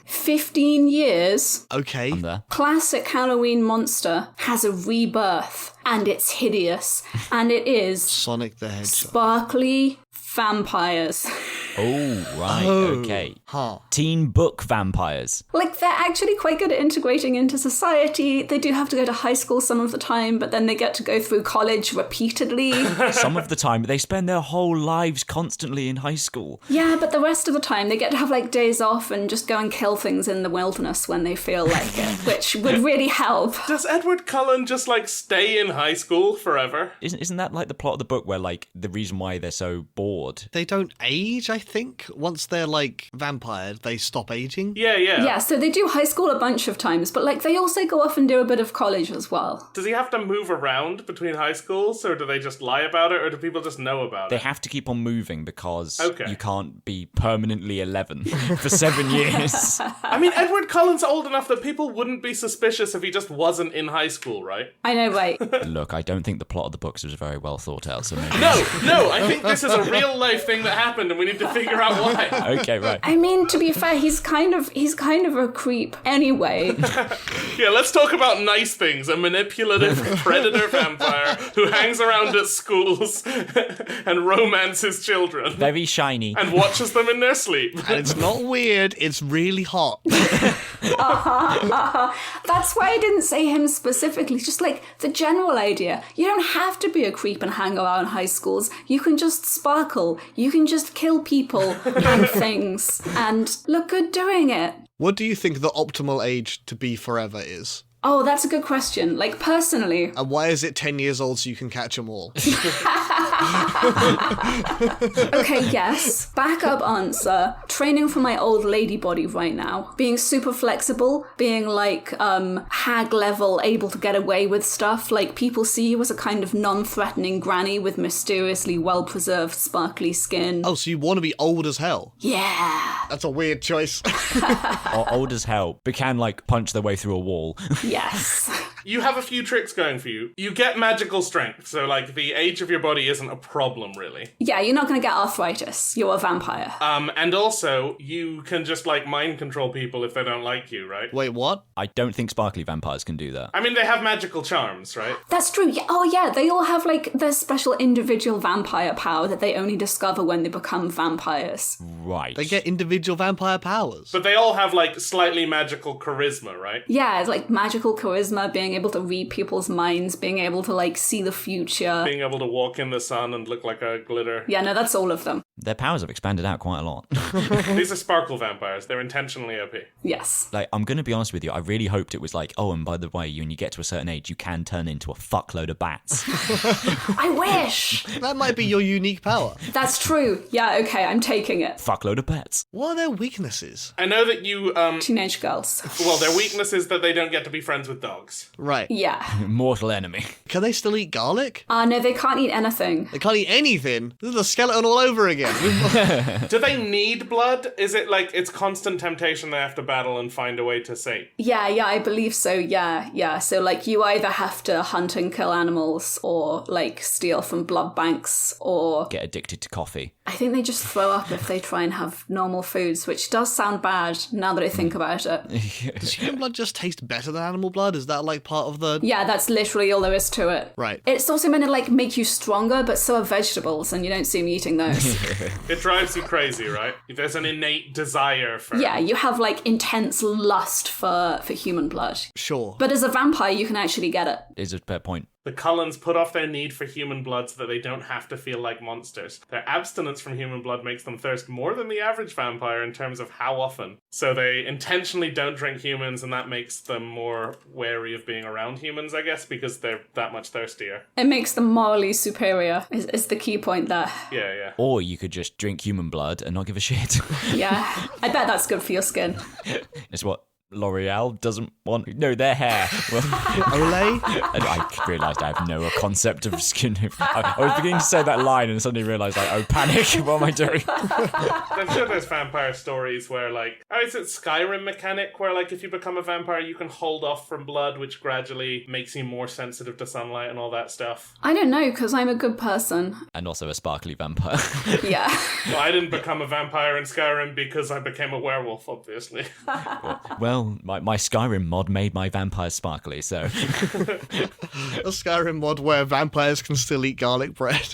15 years. Okay. I'm there. Classic Halloween monster has a rebirth, and it's hideous, and it is Sonic the Hedgehog. sparkly vampires. Oh, right, okay. Huh. Teen book vampires. Like, they're actually quite good at integrating into society. They do have to go to high school some of the time, but then they get to go through college repeatedly. Some of the time, they spend their whole lives constantly in high school. Yeah, but the rest of the time, they get to have, like, days off and just go and kill things in the wilderness when they feel like it, which would really help. Does Edward Cullen just, like, stay in high school forever? Isn't that like the plot of the book where, like, the reason why they're so bored? They don't age, I think. Once they're, like, vampired, they stop aging. Yeah. Yeah, so they do high school a bunch of times, but, like, they also go off and do a bit of college as well. Does he have to move around between high schools, or do they just lie about it, or do people just know about They it? have to keep on moving because Okay. you can't be permanently 11 for 7 years. I mean, Edward Cullen's old enough that people wouldn't be suspicious if he just wasn't in high school, right? I know, right? Look, I don't think the plot of the books was very well thought out, so maybe... No, I think this is a real life thing that happened and we need to figure out why. Okay, right. I mean, to be fair, he's kind of a creep anyway. Yeah, let's talk about nice things. A manipulative predator vampire who hangs around at schools and romances children. Very shiny. And watches them in their sleep. And it's not weird, it's really hot. That's why I didn't say him specifically, just like the general idea. You don't have to be a creep and hang around high schools. You can just sparkle. You can just kill people and things and look good doing it. What do you think the optimal age to be forever is? Oh, that's a good question. Like, personally, And why is it 10 years old so you can catch them all? okay, yes. Backup answer. Training for my old lady body right now. Being super flexible. Being like, hag level, able to get away with stuff. Like, people see you as a kind of non-threatening granny with mysteriously well-preserved sparkly skin. Oh, so you want to be old as hell? Yeah. That's a weird choice. Or old as hell, but can, like, punch their way through a wall. Yes. You have a few tricks going for you. You get magical strength, so like the age of your body isn't a problem really. Yeah, you're not going to get arthritis. You're a vampire. And also you can just like mind control people if they don't like you, right? Wait, what? I don't think sparkly vampires can do that. I mean, they have magical charms, right? That's true. Yeah. Oh, yeah. They all have, like, their special individual vampire power that they only discover when they become vampires. Right. They get individual vampire powers. But they all have like slightly magical charisma, right? Yeah, it's like magical charisma, being able to read people's minds, being able to, like, see the future. Being able to walk in the sun and look like a glitter. Yeah, no, that's all of them. Their powers have expanded out quite a lot. These are sparkle vampires. They're intentionally OP. Yes. Like, I'm going to be honest with you, I really hoped it was like, oh, and by the way, when you get to a certain age, you can turn into a fuckload of bats. I wish! That might be your unique power. That's true. Yeah, okay, I'm taking it. Fuckload of bats. What are their weaknesses? I know that you, Teenage girls. well, their weakness is that they don't get to be friends with dogs. Right. Yeah. Mortal enemy. Can they still eat garlic? No, they can't eat anything. They can't eat anything. This is a skeleton all over again. again. Do they need blood? Is it like it's constant temptation they have to battle and find a way to sate? Yeah, I believe so. Yeah. So like you either have to hunt and kill animals or like steal from blood banks or Get addicted to coffee. I think they just throw up if they try and have normal foods, which does sound bad now that I think about it. Does human blood just taste better than animal blood? Is that like part of the... Yeah, that's literally all there is to it. Right. It's also meant to like make you stronger, but so are vegetables, and you don't see me eating those. It drives you crazy, right? There's an innate desire for... Yeah, you have like intense lust for human blood. Sure. But as a vampire, you can actually get it. Is a fair point. The Cullens put off their need for human blood so that they don't have to feel like monsters. Their abstinence from human blood makes them thirst more than the average vampire in terms of how often. So they intentionally don't drink humans, and that makes them more wary of being around humans, I guess, because they're that much thirstier. It makes them morally superior, is the key point there. Yeah. Or you could just drink human blood and not give a shit. Yeah, I bet that's good for your skin. It's what L'Oreal doesn't want. No, their hair. Well, Olay? I realised I have no concept of skin. I was beginning to say that line and suddenly realised, like, oh, panic, what am I doing? I'm sure there's vampire stories where, like, is it Skyrim mechanic where, like, if you become a vampire, you can hold off from blood, which gradually makes you more sensitive to sunlight and all that stuff. I don't know, because I'm a good person. And also a sparkly vampire. Yeah. Well, I didn't become a vampire in Skyrim because I became a werewolf, obviously. Well, my Skyrim mod made my vampires sparkly, so... A Skyrim mod where vampires can still eat garlic bread.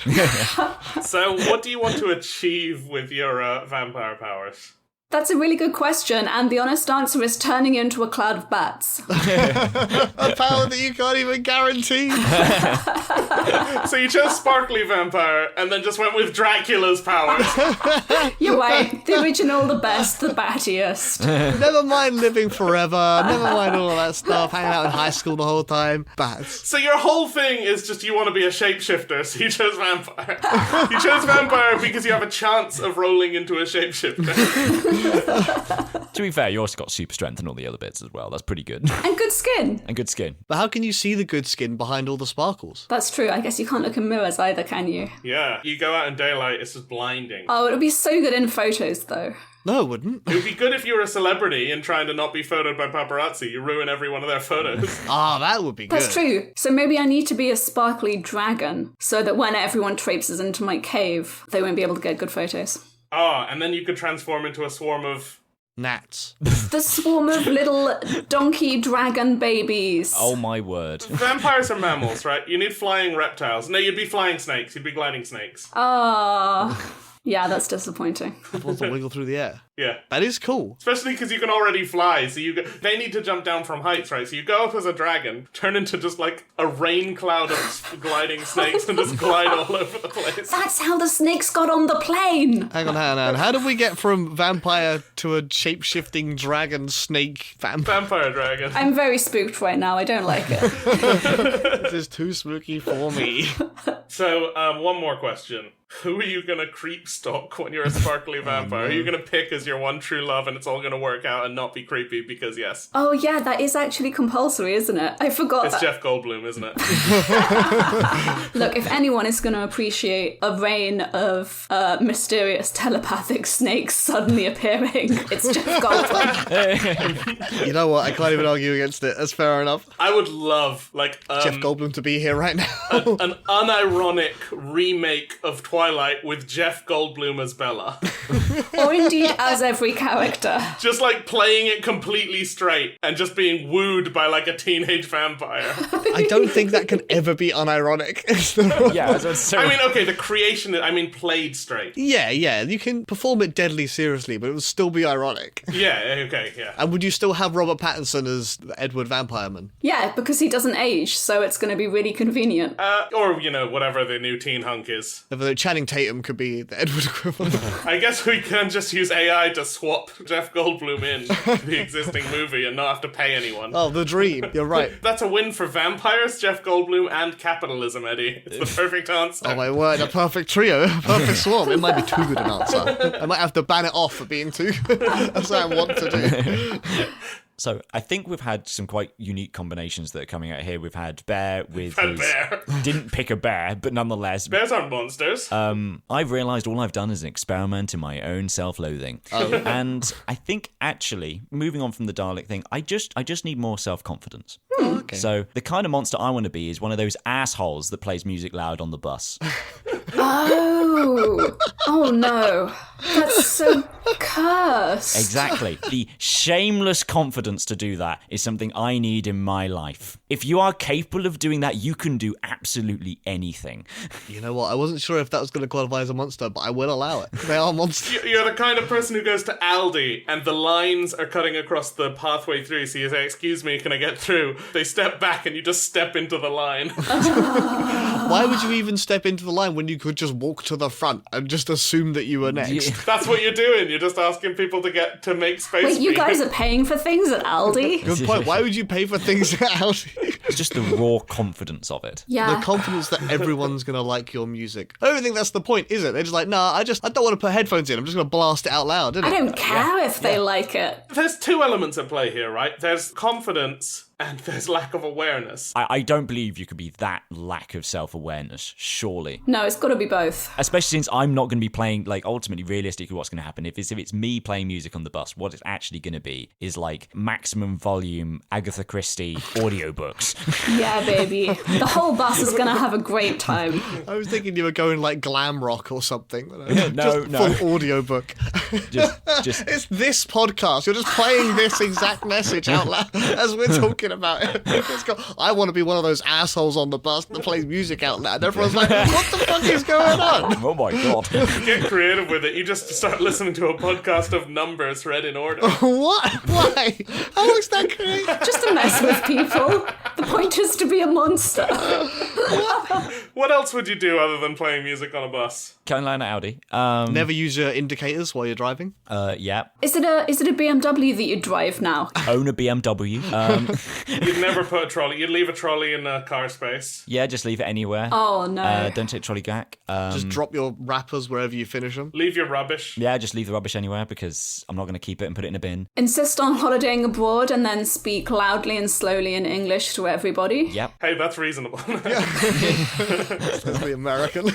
So, what do you want to achieve with your vampire powers? That's a really good question, and the honest answer is turning into a cloud of bats. A power that you can't even guarantee. So you chose sparkly vampire and then just went with Dracula's powers. You're right. The original, the best, the battiest. Never mind living forever. Never mind all of that stuff. Hanging out in high school the whole time. Bats. So your whole thing is just you want to be a shapeshifter, so you chose vampire. You chose vampire because you have a chance of rolling into a shapeshifter. To be fair, you also got super strength and all the other bits as well. That's pretty good. And good skin. And good skin. But how can you see the good skin behind all the sparkles? That's true. I guess you can't look in mirrors either, can you? Yeah, you go out in daylight, it's just blinding. Oh, it'll be so good in photos, though. No, it wouldn't. It would be good if you were a celebrity and trying to not be photoed by paparazzi. You ruin every one of their photos. Ah, that would be good. That's true. So maybe I need to be a sparkly dragon so that when everyone traipses into my cave, they won't be able to get good photos. Oh, and then you could transform into a swarm of... Gnats. The swarm of little donkey dragon babies. Oh my word. Vampires are mammals, right? You need flying reptiles. No, you'd be flying snakes. You'd be gliding snakes. Yeah, that's disappointing. Want to wiggle through the air. Yeah. That is cool. Especially because you can already fly, so they need to jump down from heights, right? So you go up as a dragon, turn into just like a rain cloud of gliding snakes and just glide all over the place. That's how the snakes got on the plane. Hang on. How did we get from vampire to a shape-shifting dragon snake vampire? Vampire dragon. I'm very spooked right now. I don't like it. This is too spooky for me. So, one more question. Who are you going to creep stalk when you're a sparkly vampire? Are you going to pick as your one true love and it's all going to work out and not be creepy because yes? Oh yeah, that is actually compulsory, isn't it? I forgot It's that. Jeff Goldblum, isn't it? Look, if anyone is going to appreciate a reign of mysterious telepathic snakes suddenly appearing, it's Jeff Goldblum. You know what? I can't even argue against it. That's fair enough. I would love, like, Jeff Goldblum to be here right now. an unironic remake of Twilight with Jeff Goldblum as Bella. Or indeed as every character. Just like playing it completely straight and just being wooed by like a teenage vampire. I don't think that can ever be unironic. Yeah, so I mean, okay, the creation, played straight. Yeah, you can perform it deadly seriously, but it would still be ironic. Yeah, okay, yeah. And would you still have Robert Pattinson as Edward Vampireman? Yeah, because he doesn't age, so it's going to be really convenient. Or, whatever the new teen hunk is. Although Channing Tatum could be the Edward equivalent. I guess we can just use AI to swap Jeff Goldblum in to the existing movie and not have to pay anyone. Oh, the dream. You're right. That's a win for vampires, Jeff Goldblum, and capitalism, Eddie. It's the perfect answer. Oh my word, a perfect trio, a perfect swarm. It might be too good an answer. I might have to ban it off for being too good. That's what I want to do. So I think we've had some quite unique combinations that are coming out here. We've had Bear with his... Bear. Didn't pick a bear, but nonetheless... Bears aren't monsters. I've realised all I've done is an experiment in my own self-loathing. And I think, actually, moving on from the Dalek thing, I just need more self-confidence. Okay. So the kind of monster I want to be is one of those assholes that plays music loud on the bus. Oh no. That's so cursed. Exactly. The shameless confidence to do that is something I need in my life. If you are capable of doing that, you can do absolutely anything. You know what? I wasn't sure if that was going to qualify as a monster, but I will allow it. They are monsters. You're the kind of person who goes to Aldi and the lines are cutting across the pathway through, so you say, excuse me, can I get through? They step back and you just step into the line. Why would you even step into the line when you could just walk to the front and just assume that you were next? That's what you're doing. You're just asking people to make space. Wait, for you guys are paying for things at Aldi? Good point. Why would you pay for things out? It's just the raw confidence of it. Yeah. The confidence that everyone's going to like your music. I don't think that's the point, is it? They're just like, nah, I don't want to put headphones in. I'm just going to blast it out loud, I don't care if they like it. There's two elements at play here, right? There's confidence and there's lack of awareness. I don't believe you could be that lack of self-awareness, surely. No, it's got to be both. Especially since I'm not going to be playing, like, ultimately, realistically, what's going to happen, if it's me playing music on the bus, what it's actually going to be is, like, maximum volume Agatha Christie audiobooks. Yeah, baby. The whole bus is going to have a great time. I was thinking you were going, like, glam rock or something. No. Full audiobook. Just It's this podcast. You're just playing this exact message out loud as we're talking about it. I want to be one of those assholes on the bus that plays music out loud. Everyone's like, what the fuck is going on? oh my god. Get creative with it. You just start listening to a podcast of numbers read in order. What? Why? How is that creative? Just to mess with people. The point is to be a monster. What else would you do other than playing music on a bus? Carolina Audi. Never use your indicators while you're driving? Yeah. Is it a BMW that you drive now? Own a BMW. You'd never put a trolley. You'd leave a trolley in a car space. Yeah, just leave it anywhere. Oh no. Don't take trolley back. Just drop your wrappers wherever you finish them? Leave your rubbish. Yeah, just leave the rubbish anywhere because I'm not going to keep it and put it in a bin. Insist on holidaying abroad and then speak loudly and slowly in English to everybody. Yep. Hey, that's reasonable. That's the American.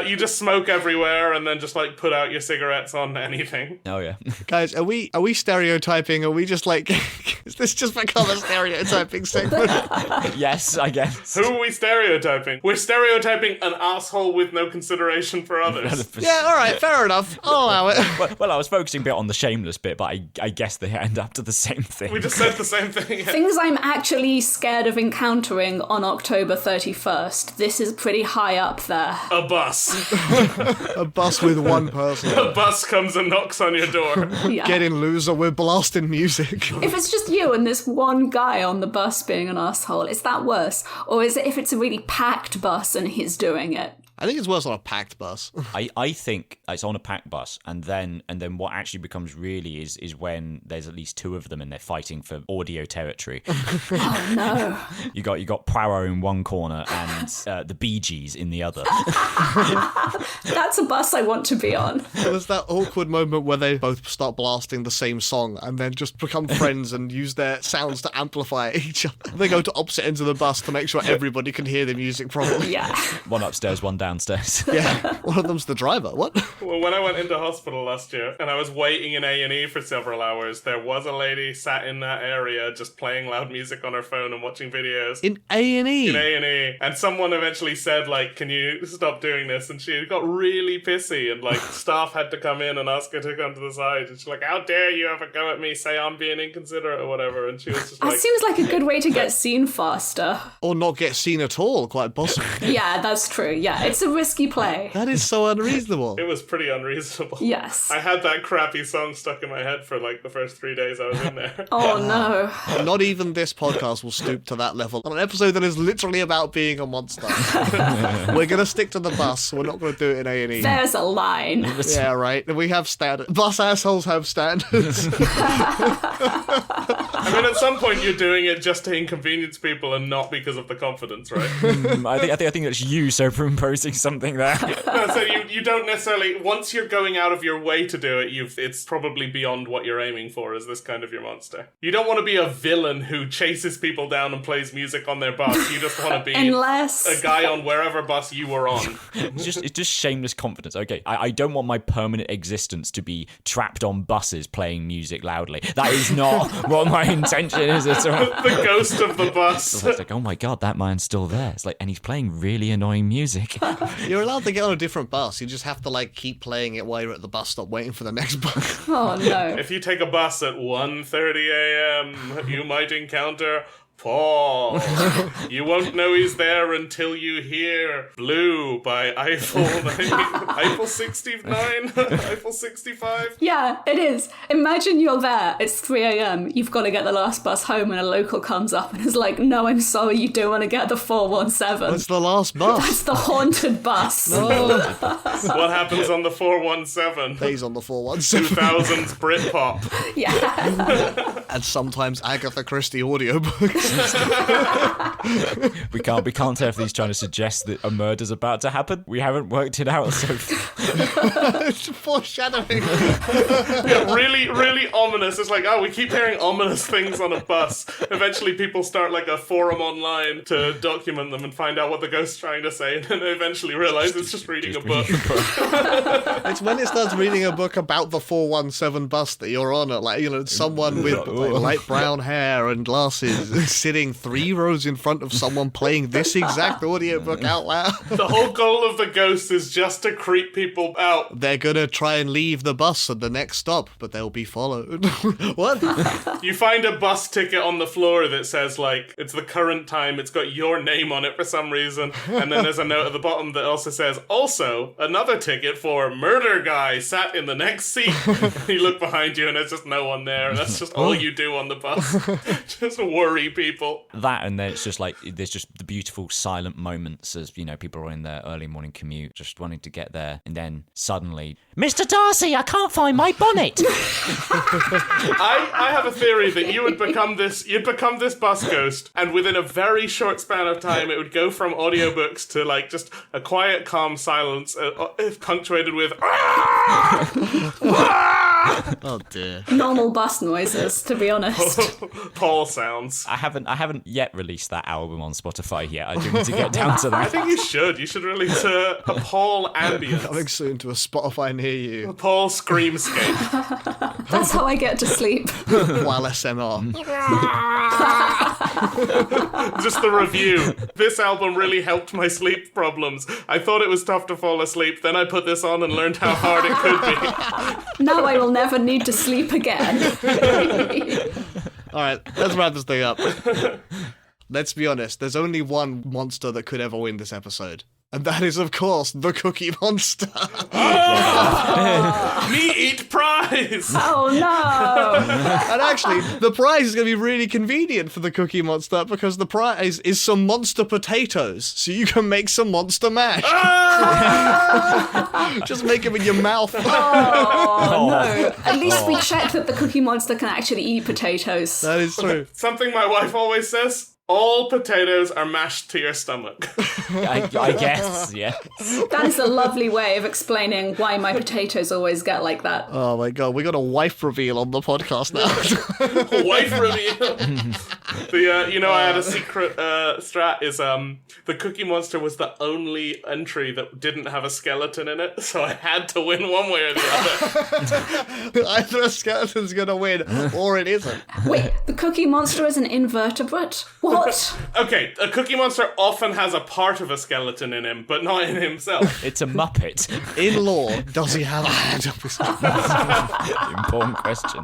You just smoke everywhere and then just like put out your cigarettes on anything. Oh yeah. Guys, are we stereotyping? Are we just like, is this just become a stereotyping segment? Yes, I guess. Who are we stereotyping? We're stereotyping an asshole with no consideration for others. Yeah, all right, fair enough. I'll allow it. Well, I was focusing a bit on the shameless bit, but I guess they end up to the same thing. We just said the same thing. Things I'm actually scared of encountering on October 31st. This is pretty high up there. A bus. A bus with one person. A bus comes and knocks on your door. Yeah. Get in, loser, we're blasting music. If it's just you and this one guy on the bus being an asshole, is that worse? Or is it if it's a really packed bus and he's doing it? I think it's worse on a packed bus. I think it's on a packed bus, and then what actually becomes really is when there's at least two of them and they're fighting for audio territory. Oh no. You got Poirot in one corner and the Bee Gees in the other. That's a bus I want to be on. There's that awkward moment where they both start blasting the same song and then just become friends and use their sounds to amplify each other. They go to opposite ends of the bus to make sure everybody can hear the music properly. Yeah. One upstairs, one downstairs. Yeah, one of them's the driver. What? Well, when I went into hospital last year and I was waiting in A&E for several hours, there was a lady sat in that area just playing loud music on her phone and watching videos. In A&E? In A&E. And someone eventually said, like, can you stop doing this? And she got really pissy and, like, staff had to come in and ask her to come to the side. And she's like, how dare you have a go at me, say I'm being inconsiderate or whatever. And she was just That like... seems like a good way to get seen faster. Or not get seen at all, quite possibly. Yeah, that's true. Yeah, it's a risky play. That is so unreasonable. It was pretty unreasonable. Yes. I had that crappy song stuck in my head for, like, the first 3 days I was in there. Oh no. Not even this podcast will stoop to that level. On an episode that is literally about being a monster. We're going to stick to the bus. We're not going to do it in A&E. There's a line. Yeah, right. We have standards. Bus assholes have standards. I mean, at some point you're doing it just to inconvenience people and not because of the confidence, right? I think that's you superimposing something there. No, so you don't necessarily, once you're going out of your way to do it, it's probably beyond what you're aiming for as this kind of your monster. You don't want to be a villain who chases people down and plays music on their bus. You just want to be a guy on wherever bus you were on. It's just shameless confidence. Okay, I don't want my permanent existence to be trapped on buses playing music loudly. That is not what my intention is at all. The ghost of the bus. It's like, oh my god, that man's still there. It's like, and he's playing really annoying music. You're allowed to get on a different bus. You just have to like keep playing it while you're at the bus stop waiting for the next bus. Oh no. If you take a bus at 1:30 a.m., you might encounter Pwal. You won't know he's there until you hear Blue by Eiffel 69, Eiffel 65. Yeah, it is. Imagine you're there. It's 3 a.m. You've got to get the last bus home, and a local comes up and is like, "No, I'm sorry, you don't want to get the 417. That's the last bus. That's the haunted bus." No. What happens on the 417? Days on the 417. 2000s Britpop. Yeah. And sometimes Agatha Christie audiobooks. We can't tell if he's trying to suggest that a murder's about to happen. We haven't worked it out so far. It's foreshadowing. Yeah, really, really ominous. It's like, oh, we keep hearing ominous things on a bus. Eventually people start like a forum online to document them and find out what the ghost's trying to say, and then they eventually realise it's just reading a book. It's when it starts reading a book about the 417 bus that you're on, like, you know, someone with like, light brown hair and glasses sitting 3 rows in front of someone playing this exact audiobook out loud. The whole goal of the ghost is just to creep people out. They're gonna try and leave the bus at the next stop, but they'll be followed. What? You find a bus ticket on the floor that says, like, it's the current time, it's got your name on it for some reason, and then there's a note at the bottom that also says, also, another ticket for murder guy sat in the next seat. You look behind you and there's just no one there, and that's just all you do on the bus. Just worry people. That, and then it's just like, there's just the beautiful silent moments as, you know, people are in their early morning commute, just wanting to get there, and then suddenly, Mr. Darcy, I can't find my bonnet. I have a theory that you'd become this bus ghost, and within a very short span of time, it would go from audiobooks to like just a quiet, calm silence, punctuated with Oh dear. Normal bus noises, to be honest. Pwal sounds. I haven't yet released that album on Spotify yet. I do need to get down to that. I think you should. You should release a Pwal ambience. Coming soon to a Spotify near you. A Pwal screamscape. That's how I get to sleep. While SMR. Just the review. This album really helped my sleep problems. I thought it was tough to fall asleep. Then I put this on and learned how hard it could be. Now I will never need to sleep again. Alright, let's wrap this thing up. Let's be honest, there's only one monster that could ever win this episode. And that is, of course, the Cookie Monster. Me eat prize! Oh no! And actually, the prize is going to be really convenient for the Cookie Monster because the prize is some monster potatoes, so you can make some monster mash. Just make them in your mouth. Oh no! At least we checked that the Cookie Monster can actually eat potatoes. That is true. Something my wife always says. All potatoes are mashed to your stomach. I guess, yeah. That is a lovely way of explaining why my potatoes always get like that. Oh my god, we got a wife reveal on the podcast now. Wife reveal. I had a secret strat is the Cookie Monster was the only entry that didn't have a skeleton in it, so I had to win one way or the other. Either a skeleton's gonna win or it isn't. Wait, the Cookie Monster is an invertebrate? What? Okay, a Cookie Monster often has a part of a skeleton in him, but not in himself. It's a Muppet. In law, does he have a hand up his Important question.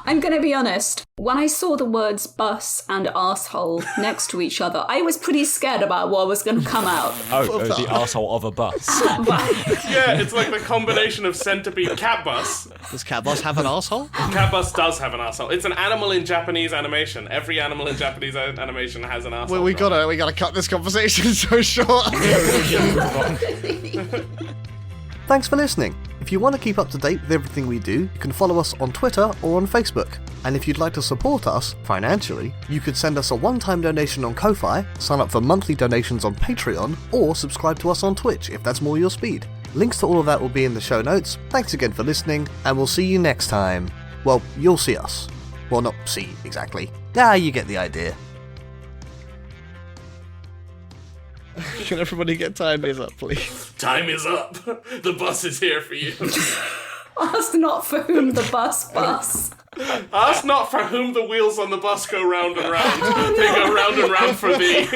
I'm gonna be honest, when I saw the words bus and arsehole next to each other, I was pretty scared about what was gonna come out. Oh, the arsehole of a bus. Yeah, it's like the combination of centipede cat bus. Does Cat Bus have an asshole? Cat bus does have an arsehole. It's an animal in Japanese animation. Every animal in Japanese animation has an arsehole. Well, we gotta cut this conversation so short. Thanks for listening. If you want to keep up to date with everything we do, you can follow us on Twitter or on Facebook. And if you'd like to support us financially, you could send us a one-time donation on Ko-Fi, sign up for monthly donations on Patreon, or subscribe to us on Twitch if that's more your speed. Links to all of that will be in the show notes. Thanks again for listening, and we'll see you next time. Well, you'll see us. Well, not see, exactly. You get the idea. Can everybody get time is up, please? Time is up. The bus is here for you. Ask not for whom the bus. Ask not for whom the wheels on the bus go round and round. They go round and round for thee.